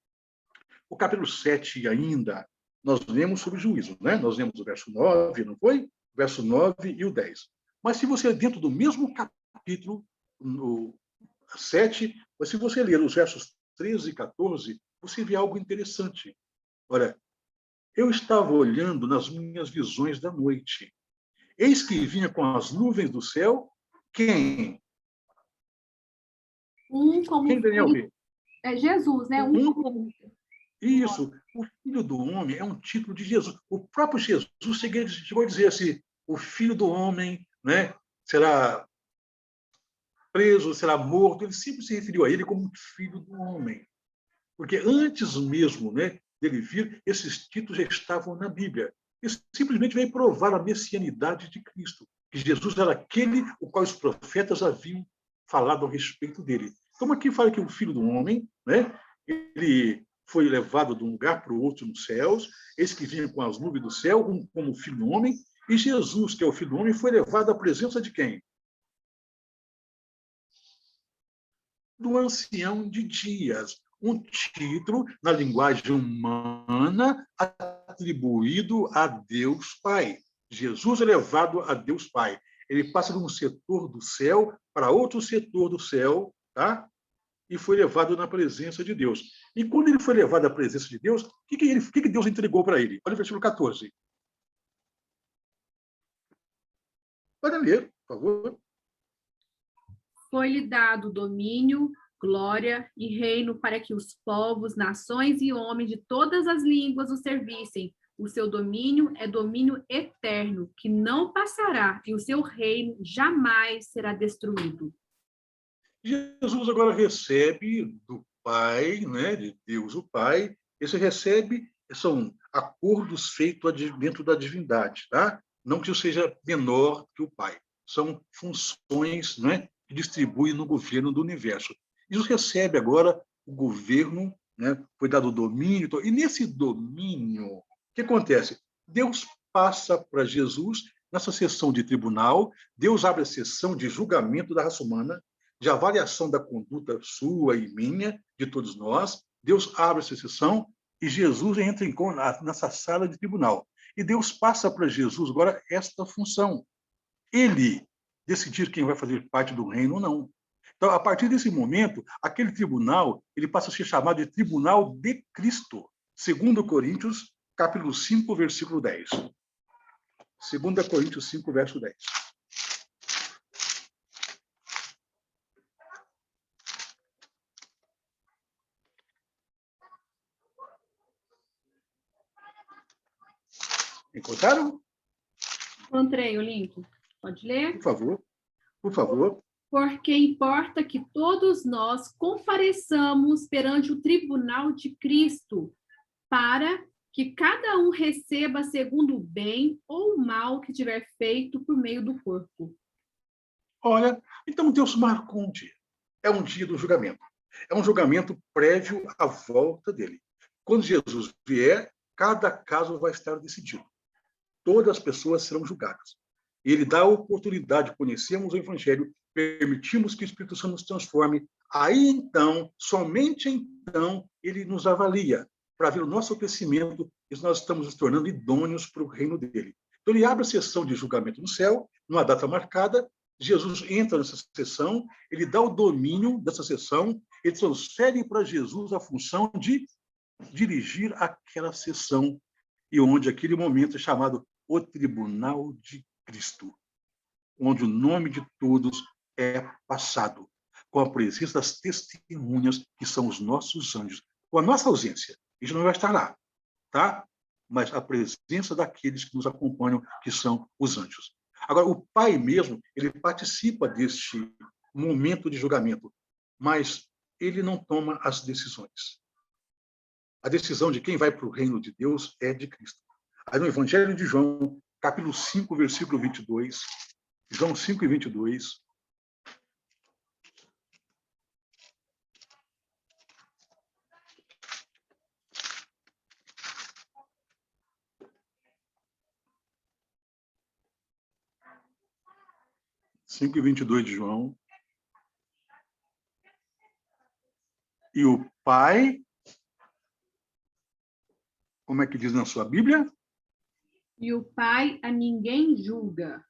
o capítulo 7 ainda, nós lemos sobre juízo, né? Nós lemos o verso 9, não foi? O verso 9 e o 10. Mas se você, dentro do mesmo capítulo, no 7, mas se você ler os versos 13 e 14, você vê algo interessante. Olha, eu estava olhando nas minhas visões da noite. Eis que vinha com as nuvens do céu, quem? Quem, Daniel? É Jesus, né? Isso, o Filho do Homem é um título de Jesus. O próprio Jesus chegou a dizer assim, o Filho do Homem, né, será preso, será morto. Ele sempre se referiu a ele como Filho do Homem. Porque antes mesmo, né, dele vir, esses títulos já estavam na Bíblia. Isso simplesmente veio provar a messianidade de Cristo, que Jesus era aquele o qual os profetas haviam falado a respeito dele. Então aqui fala que o Filho do Homem, né, ele foi levado de um lugar para o outro nos céus, esse que vinha com as nuvens do céu, como Filho do Homem, e Jesus, que é o Filho do Homem, foi levado à presença de quem? Do Ancião de Dias, um título na linguagem humana atribuído a Deus Pai. Jesus é levado a Deus Pai. Ele passa de um setor do céu para outro setor do céu, tá? E foi levado na presença de Deus. E quando ele foi levado à presença de Deus, o que Deus entregou para ele? Olha o versículo 14. Pode ler, por favor. Foi-lhe dado domínio, glória e reino para que os povos, nações e homens de todas as línguas o servissem. O seu domínio é domínio eterno, que não passará, e o seu reino jamais será destruído. Jesus agora recebe do Pai, né, de Deus o Pai, são acordos feitos dentro da divindade, tá? Não que eu seja menor que o Pai. São funções, né, e distribui no governo do universo. Jesus recebe agora o governo, né? Foi dado o domínio, e nesse domínio, o que acontece? Deus passa para Jesus nessa sessão de tribunal, Deus abre a sessão de julgamento da raça humana, de avaliação da conduta sua e minha, de todos nós. Deus abre essa sessão e Jesus entra nessa sala de tribunal. E Deus passa para Jesus agora esta função. Ele decidir quem vai fazer parte do reino ou não. Então, a partir desse momento, aquele tribunal ele passa a ser chamado de Tribunal de Cristo. 2 Coríntios, capítulo 5, versículo 10. 2 Coríntios 5, verso 10. Encontraram? Encontrei o link. Pode ler? Por favor. Por favor. Porque importa que todos nós compareçamos perante o tribunal de Cristo, para que cada um receba segundo o bem ou o mal que tiver feito por meio do corpo. Olha, então Deus marcou um dia. É um dia do julgamento. É um julgamento prévio à volta dele. Quando Jesus vier, cada caso vai estar decidido. Todas as pessoas serão julgadas. Ele dá a oportunidade de conhecermos o Evangelho, permitimos que o Espírito Santo nos transforme. Aí, então, somente então, ele nos avalia para ver o nosso crescimento e nós estamos nos tornando idôneos para o reino dele. Então, ele abre a sessão de julgamento no céu, numa data marcada. Jesus entra nessa sessão, ele dá o domínio dessa sessão, ele transfere para Jesus a função de dirigir aquela sessão, e onde aquele momento é chamado o Tribunal de Cristo, onde o nome de todos é passado, com a presença das testemunhas, que são os nossos anjos. Com a nossa ausência, a gente não vai estar lá, tá? Mas a presença daqueles que nos acompanham, que são os anjos. Agora, o Pai mesmo, ele participa deste momento de julgamento, mas ele não toma as decisões. A decisão de quem vai para o reino de Deus é de Cristo. Aí no Evangelho de João, capítulo 5, versículo 22, João 5 e 22. Cinco e 22 de João. E o Pai, como é que diz na sua Bíblia? E o Pai a ninguém julga,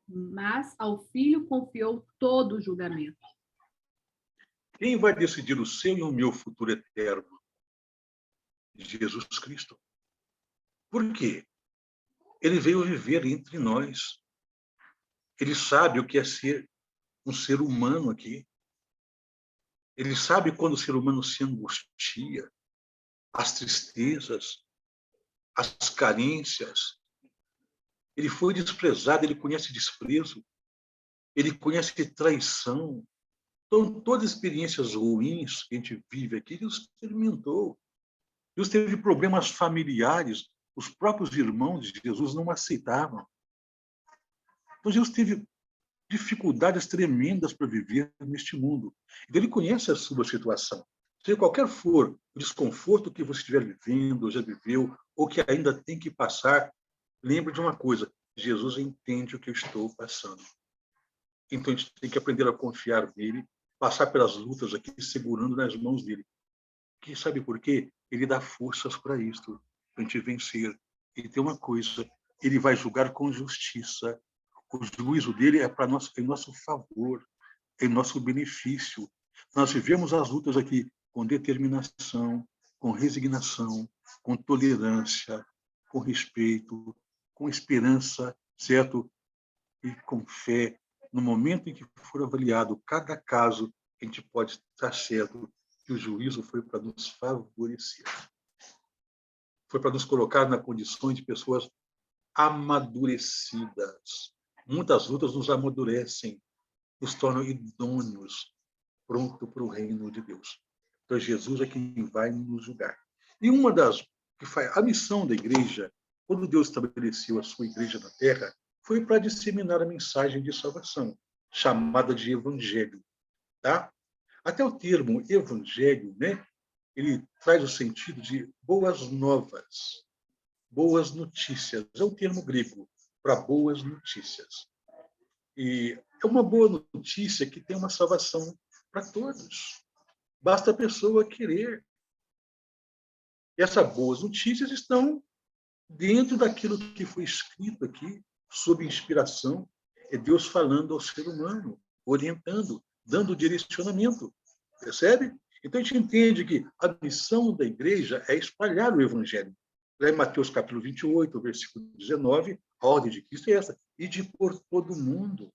mas ao Filho confiou todo o julgamento. Quem vai decidir o seu e o meu futuro eterno? Jesus Cristo. Por quê? Ele veio viver entre nós. Ele sabe o que é ser um ser humano aqui. Ele sabe quando o ser humano se angustia, as tristezas, as carências. Ele foi desprezado, ele conhece desprezo, ele conhece traição. Então, todas as experiências ruins que a gente vive aqui, Deus experimentou. Deus teve problemas familiares, os próprios irmãos de Jesus não aceitavam. Então, Deus teve dificuldades tremendas para viver neste mundo. Então, ele conhece a sua situação. Seja qualquer for o desconforto que você estiver vivendo, ou já viveu, ou que ainda tem que passar, lembre de uma coisa: Jesus entende o que eu estou passando. Então, a gente tem que aprender a confiar nele, passar pelas lutas aqui, segurando nas mãos dele. Que sabe por quê? Ele dá forças para isso, para a gente vencer. E tem uma coisa: ele vai julgar com justiça. O juízo dele é para nós, em nosso favor, em nosso benefício. Nós vivemos as lutas aqui com determinação, com resignação, com tolerância, com respeito, com esperança, certo? E com fé. No momento em que for avaliado cada caso, a gente pode estar certo que o juízo foi para nos favorecer. Foi para nos colocar na condição de pessoas amadurecidas. Muitas lutas nos amadurecem, nos tornam idôneos, pronto para o reino de Deus. Então, Jesus é quem vai nos julgar. E uma das que faz a missão da igreja, quando Deus estabeleceu a sua igreja na terra, foi para disseminar a mensagem de salvação. chamada de evangelho, tá? Até o termo evangelho, né, ele traz o sentido de boas novas, boas notícias. É um termo grego para boas notícias. E é uma boa notícia que tem uma salvação para todos. Basta a pessoa querer. E essas boas notícias estão dentro daquilo que foi escrito aqui, sob inspiração. É Deus falando ao ser humano, orientando, dando direcionamento. Percebe? Então, a gente entende que a missão da igreja é espalhar o evangelho. Lá em Mateus capítulo 28, versículo 19, a ordem de Cristo é essa: ide por todo mundo.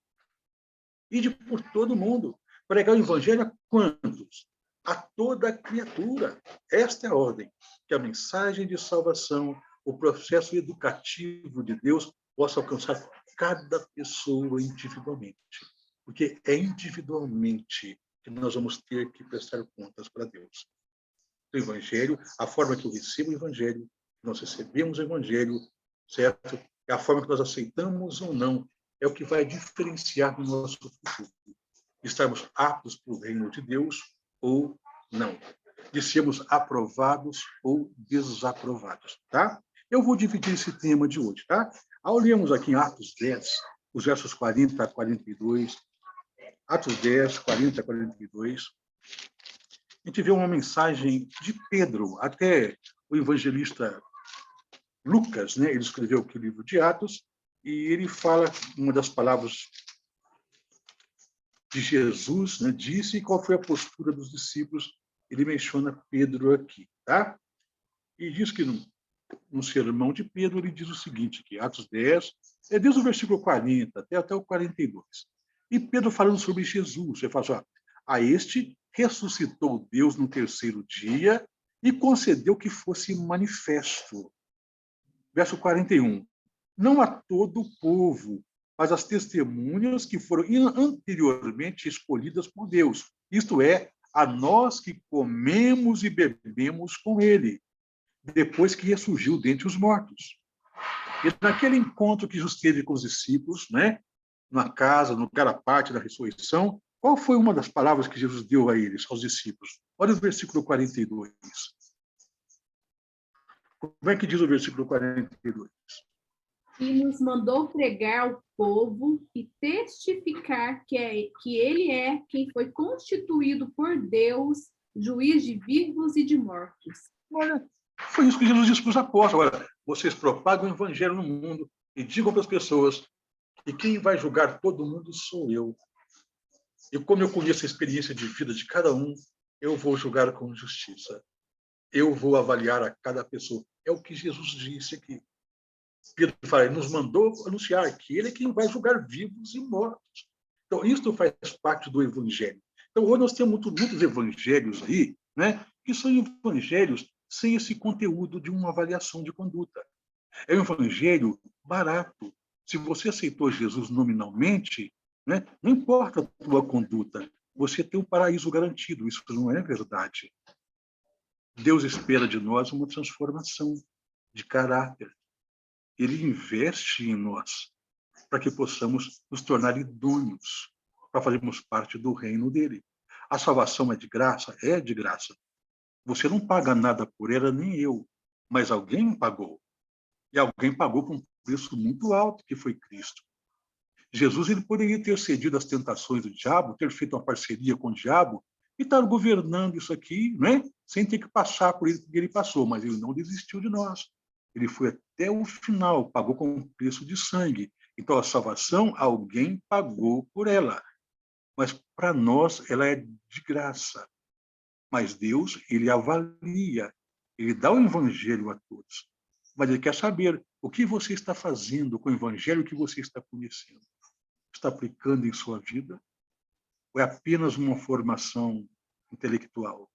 Ide por todo mundo. Pregar o evangelho a quantos? A toda criatura. Esta é a ordem. Que a mensagem de salvação, o processo educativo de Deus possa alcançar cada pessoa individualmente. Porque é individualmente que nós vamos ter que prestar contas para Deus. O evangelho, a forma que eu recebo o evangelho, nós recebemos o evangelho, certo? É a forma que nós aceitamos ou não, é o que vai diferenciar no nosso futuro. Estarmos aptos para o reino de Deus ou não. De sermos aprovados ou desaprovados, tá? Eu vou dividir esse tema de hoje, tá? Ao lermos aqui em Atos 10, os versos 40 a 42, Atos 10, 40 a 42, a gente vê uma mensagem de Pedro, até o evangelista Lucas, né? Ele escreveu aqui o livro de Atos, e ele fala uma das palavras de Jesus, né? Disse qual foi a postura dos discípulos. Ele menciona Pedro aqui, tá? E diz que no sermão de Pedro, ele diz o seguinte, que Atos 10, é desde o versículo 40 até o 42. E Pedro falando sobre Jesus, ele fala assim, ó, a este ressuscitou Deus no terceiro dia e concedeu que fosse manifesto. Verso 41. Não a todo o povo, mas as testemunhas que foram anteriormente escolhidas por Deus. Isto é, a nós que comemos e bebemos com ele, depois que ressurgiu dentre os mortos. E naquele encontro que Jesus teve com os discípulos, né, na casa, no lugar à parte da ressurreição, qual foi uma das palavras que Jesus deu a eles, aos discípulos? Olha o versículo 42. Como é que diz o versículo 42? E nos mandou pregar ao povo e testificar que ele é quem foi constituído por Deus, juiz de vivos e de mortos. Olha, foi isso que Jesus disse para os apóstolos. Agora, vocês propagam o evangelho no mundo e digam para as pessoas que quem vai julgar todo mundo sou eu. E como eu conheço a experiência de vida de cada um, eu vou julgar com justiça. Eu vou avaliar a cada pessoa. É o que Jesus disse aqui. Pedro fala, ele nos mandou anunciar que ele é quem vai julgar vivos e mortos. Então, isso faz parte do evangelho. Então, hoje nós temos muitos evangelhos aí, né, que são evangelhos sem esse conteúdo de uma avaliação de conduta. É um evangelho barato. Se você aceitou Jesus nominalmente, né, não importa a tua conduta, você tem um paraíso garantido. Isso não é verdade. Deus espera de nós uma transformação de caráter. Ele investe em nós para que possamos nos tornar idôneos, para fazermos parte do reino dele. A salvação é de graça? É de graça. Você não paga nada por ela, nem eu, mas alguém pagou. E alguém pagou por um preço muito alto, que foi Cristo. Jesus ele poderia ter cedido às tentações do diabo, ter feito uma parceria com o diabo e estar governando isso aqui, né? Sem ter que passar por isso que ele passou, mas ele não desistiu de nós. Ele foi até o final, pagou com um preço de sangue. Então, a salvação, alguém pagou por ela. Mas, para nós, ela é de graça. Mas Deus, ele avalia, ele dá o evangelho a todos. Mas ele quer saber o que você está fazendo com o evangelho que você está conhecendo. Está aplicando em sua vida? Ou é apenas uma formação intelectual?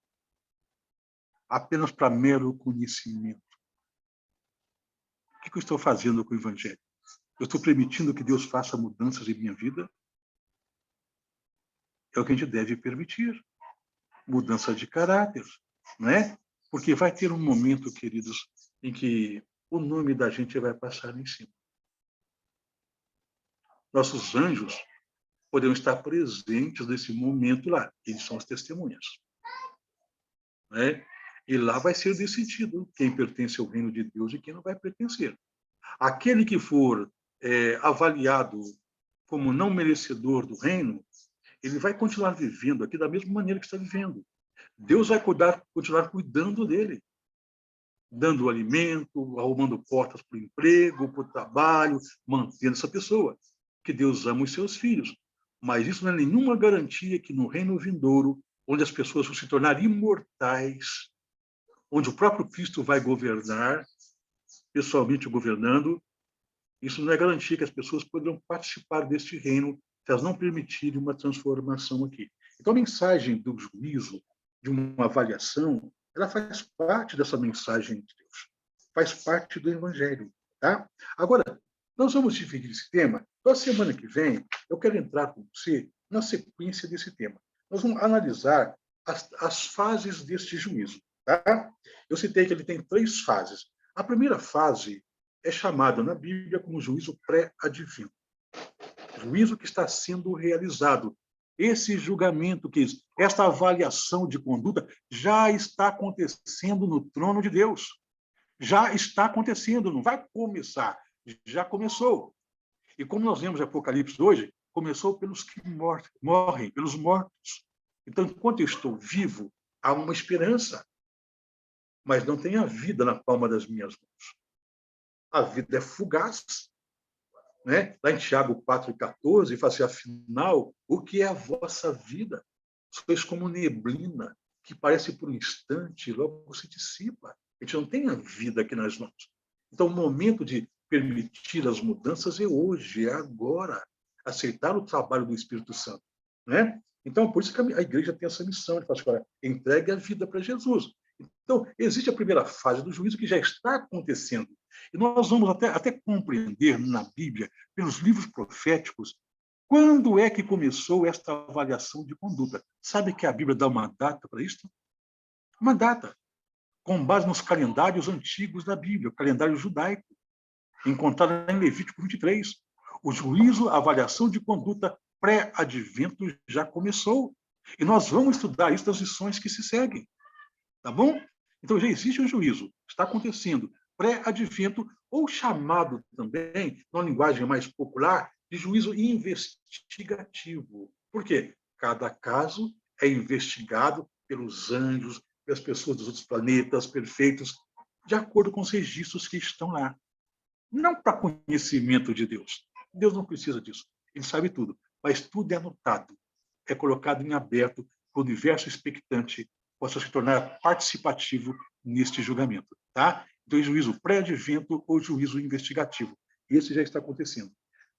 Apenas para mero conhecimento? O que eu estou fazendo com o evangelho? Eu estou permitindo que Deus faça mudanças em minha vida? É o que a gente deve permitir. Mudança de caráter, não é? Porque vai ter um momento, queridos, em que o nome da gente vai passar em cima. Nossos anjos poderão estar presentes nesse momento lá. Eles são as testemunhas. Né? E lá vai ser decidido quem pertence ao reino de Deus e quem não vai pertencer. Aquele que for avaliado como não merecedor do reino, ele vai continuar vivendo aqui da mesma maneira que está vivendo. Deus vai continuar cuidando dele, dando alimento, arrumando portas para o emprego, para o trabalho, mantendo essa pessoa. Que Deus ama os seus filhos. Mas isso não é nenhuma garantia que no reino vindouro, onde as pessoas vão se tornar imortais, onde o próprio Cristo vai governar, pessoalmente governando, isso não é garantia que as pessoas poderão participar deste reino se elas não permitirem uma transformação aqui. Então, a mensagem do juízo, de uma avaliação, ela faz parte dessa mensagem de Deus, faz parte do Evangelho. Tá? Agora, nós vamos dividir esse tema. Na semana que vem, eu quero entrar com você na sequência desse tema. Nós vamos analisar as fases deste juízo. Tá? Eu citei que ele tem 3 fases. A primeira fase é chamada na Bíblia como juízo pré-advento. Juízo que está sendo realizado. Esse julgamento, esta avaliação de conduta já está acontecendo no trono de Deus. Já está acontecendo, não vai começar. Já começou. E como nós vemos em Apocalipse hoje, começou pelos que morrem, pelos mortos. Então, enquanto eu estou vivo, há uma esperança. Mas não tem a vida na palma das minhas mãos. A vida é fugaz. Né? Lá em Tiago 4,14, fala assim, afinal, o que é a vossa vida? Sois como neblina, que parece por um instante e logo se dissipa. A gente não tem a vida aqui nas mãos. Então, o momento de permitir as mudanças é hoje, é agora. Aceitar o trabalho do Espírito Santo. Né? Então, por isso que a igreja tem essa missão. Ele fala assim, olha, entregue a vida para Jesus. Então, existe a primeira fase do juízo que já está acontecendo. E nós vamos até compreender na Bíblia, pelos livros proféticos, quando é que começou esta avaliação de conduta. Sabe que a Bíblia dá uma data para isso? Uma data, com base nos calendários antigos da Bíblia, o calendário judaico, encontrado em Levítico 23. O juízo, a avaliação de conduta pré-advento já começou. E nós vamos estudar isso nas lições que se seguem. Tá bom? Então, já existe um juízo, está acontecendo, pré-advento, ou chamado também, na linguagem mais popular, de juízo investigativo. Por quê? Cada caso é investigado pelos anjos, pelas pessoas dos outros planetas perfeitos, de acordo com os registros que estão lá. Não para conhecimento de Deus. Deus não precisa disso. Ele sabe tudo. Mas tudo é anotado, é colocado em aberto para o universo expectante possa se tornar participativo neste julgamento. Tá? Então, juízo pré-advento ou juízo investigativo. Esse já está acontecendo.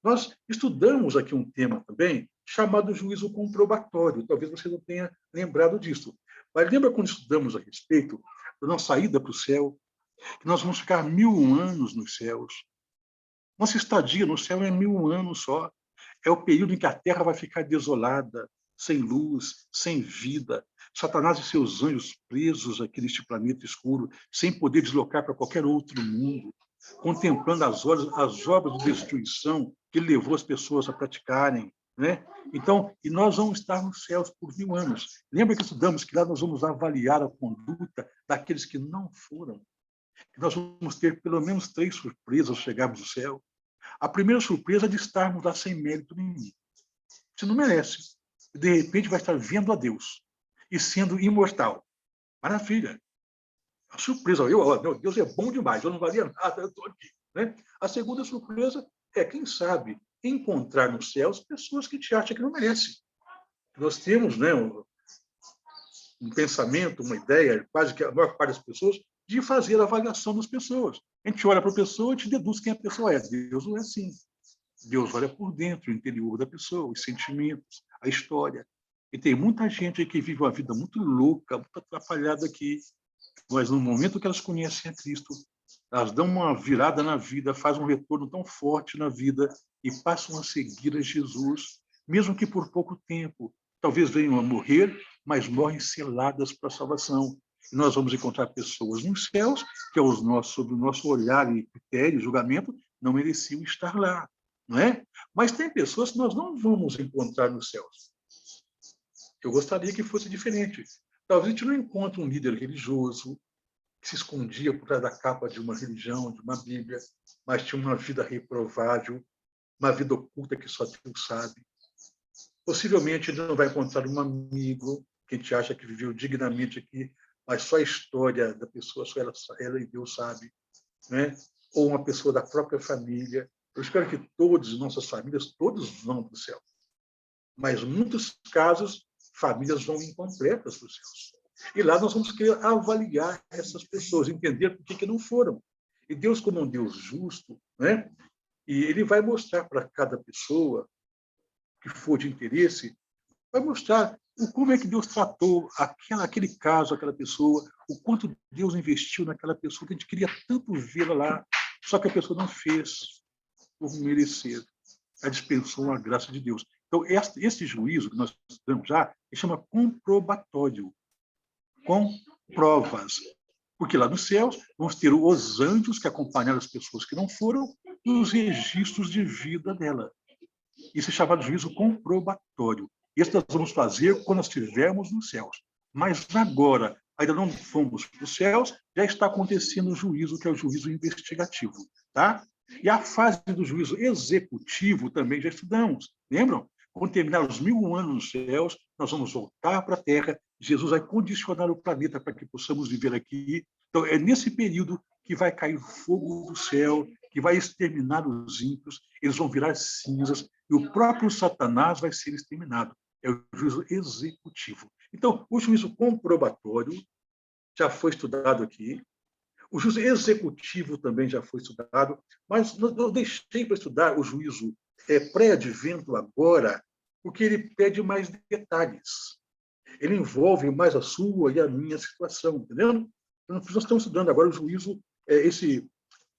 Nós estudamos aqui um tema também chamado juízo comprobatório. Talvez você não tenha lembrado disso. Mas lembra quando estudamos a respeito da nossa ida para o céu? Que nós vamos ficar 1000 anos nos céus. Nossa estadia no céu é 1000 anos só. É o período em que a Terra vai ficar desolada, sem luz, sem vida. Satanás e seus anjos presos aqui neste planeta escuro, sem poder deslocar para qualquer outro mundo, contemplando as obras de destruição que ele levou as pessoas a praticarem. Né? Então, e nós vamos estar nos céus por 1000 anos. Lembra que estudamos que lá nós vamos avaliar a conduta daqueles que não foram. Nós vamos ter pelo menos 3 surpresas ao chegarmos ao céu. A primeira surpresa é de estarmos lá sem mérito nenhum. Você não merece. E, de repente, vai estar vendo a Deus e sendo imortal. Maravilha. A surpresa. Meu Deus é bom demais, eu não valia nada, eu estou aqui. Né? A segunda surpresa é, quem sabe, encontrar nos céus pessoas que te acham que não merecem. Nós temos, né, um pensamento, uma ideia, quase que a maior parte das pessoas, de fazer a avaliação das pessoas. A gente olha para a pessoa e te deduz quem a pessoa é. Deus não é assim. Deus olha por dentro, o interior da pessoa, os sentimentos, a história. E tem muita gente aí que vive uma vida muito louca, muito atrapalhada aqui, mas no momento que elas conhecem a Cristo, elas dão uma virada na vida, fazem um retorno tão forte na vida e passam a seguir a Jesus, mesmo que por pouco tempo. Talvez venham a morrer, mas morrem seladas para a salvação. E nós vamos encontrar pessoas nos céus que, sob o nosso olhar e critério, julgamento, não mereciam estar lá. não é? Mas tem pessoas que nós não vamos encontrar nos céus. Eu gostaria que fosse diferente. Talvez a gente não encontre um líder religioso que se escondia por trás da capa de uma religião, de uma Bíblia, mas tinha uma vida reprovável, uma vida oculta que só Deus sabe. Possivelmente ele não vai encontrar um amigo que a gente acha que viveu dignamente aqui, mas só a história da pessoa, só ela e Deus sabe, né? Ou uma pessoa da própria família. Eu espero que todos, nossas famílias, todos vão para o céu. Mas, em muitos casos, famílias vão incompletas para os céus. E lá nós vamos querer avaliar essas pessoas, entender por que não foram. E Deus, como um Deus justo, né? E ele vai mostrar para cada pessoa que for de interesse, vai mostrar como é que Deus tratou aquele caso, aquela pessoa, o quanto Deus investiu naquela pessoa, que a gente queria tanto vê-la lá, só que a pessoa não fez por merecer. Ela dispensou a graça de Deus. Então, esse juízo que nós estudamos já, ele chama comprobatório, com provas. Porque lá nos céus vamos ter os anjos que acompanharam as pessoas que não foram e os registros de vida dela. Isso é chamado de juízo comprobatório. Isso nós vamos fazer quando nós estivermos nos céus. Mas agora, ainda não fomos para os céus, já está acontecendo o juízo, que é o juízo investigativo. Tá? E a fase do juízo executivo também já estudamos. Lembram? Quando terminar os 1000 anos nos céus, nós vamos voltar para a Terra. Jesus vai condicionar o planeta para que possamos viver aqui. Então, é nesse período que vai cair fogo do céu, que vai exterminar os ímpios, eles vão virar cinzas, e o próprio Satanás vai ser exterminado. É o juízo executivo. Então, o juízo comprobatório já foi estudado aqui. O juízo executivo também já foi estudado, mas eu deixei para estudar o juízo pré-advento agora, porque ele pede mais detalhes. Ele envolve mais a sua e a minha situação, entendeu? Nós estamos estudando agora o juízo, esse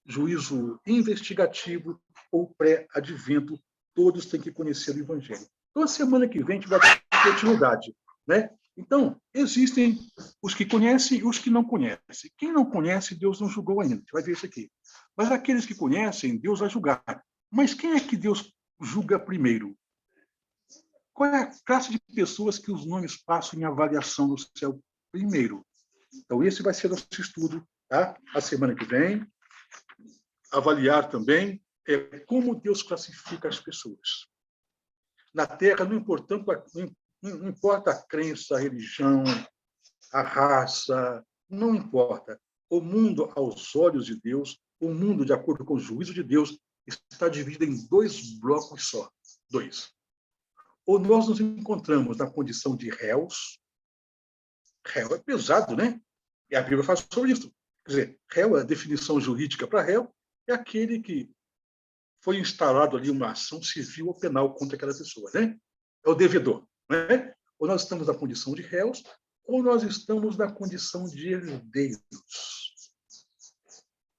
juízo investigativo ou pré-advento. Todos têm que conhecer o Evangelho. Então, a semana que vem a gente vai ter continuidade, né? Então, existem os que conhecem e os que não conhecem. Quem não conhece, Deus não julgou ainda. A gente vai ver isso aqui. Mas aqueles que conhecem, Deus vai julgar. Mas quem é que Deus julga primeiro? Qual é a classe de pessoas que os nomes passam em avaliação no céu primeiro? Então, esse vai ser nosso estudo, tá? A semana que vem. Avaliar também como Deus classifica as pessoas. Na Terra, não importa a crença, a religião, a raça, não importa. O mundo, aos olhos de Deus, o mundo, de acordo com o juízo de Deus, está dividido em 2 blocos só. 2. Ou nós nos encontramos na condição de réus. Réu é pesado, né? E a Bíblia fala sobre isso. Quer dizer, réu, a definição jurídica para réu, é aquele que foi instalado ali uma ação civil ou penal contra aquela pessoa, né? É o devedor, né? Ou nós estamos na condição de réus, ou nós estamos na condição de herdeiros.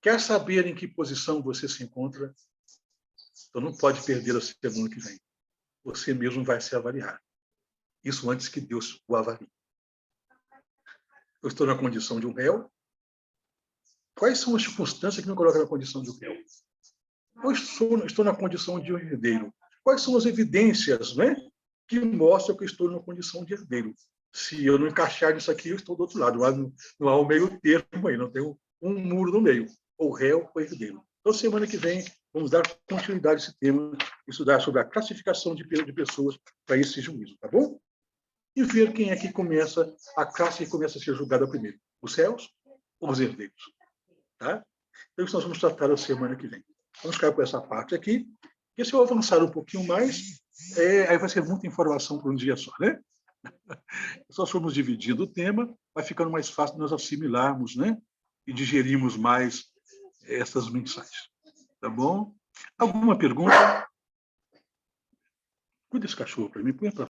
Quer saber em que posição você se encontra? Então não pode perder a semana que vem. Você mesmo vai se avaliar. Isso antes que Deus o avalie. Eu estou na condição de um réu. Quais são as circunstâncias que me colocam na condição de um réu? Eu estou na condição de um herdeiro. Quais são as evidências, né, que mostram que eu estou na condição de herdeiro? Se eu não encaixar nisso aqui, eu estou do outro lado. Não há um meio termo aí, não tem um muro no meio. Ou réu ou herdeiro. Então, semana que vem, vamos dar continuidade a esse tema, estudar sobre a classificação de pessoas para esse juízo, tá bom? E ver quem é que começa, a classe que começa a ser julgada primeiro. Os réus ou os herdeiros? Tá? Então, isso nós vamos tratar a semana que vem. Vamos ficar com essa parte aqui. E se eu avançar um pouquinho mais, aí vai ser muita informação para um dia só, né? Se nós formos dividindo o tema, vai ficando mais fácil nós assimilarmos, né? E digerirmos mais essas mensagens. Tá bom? Alguma pergunta? Cuida desse cachorro para mim, põe para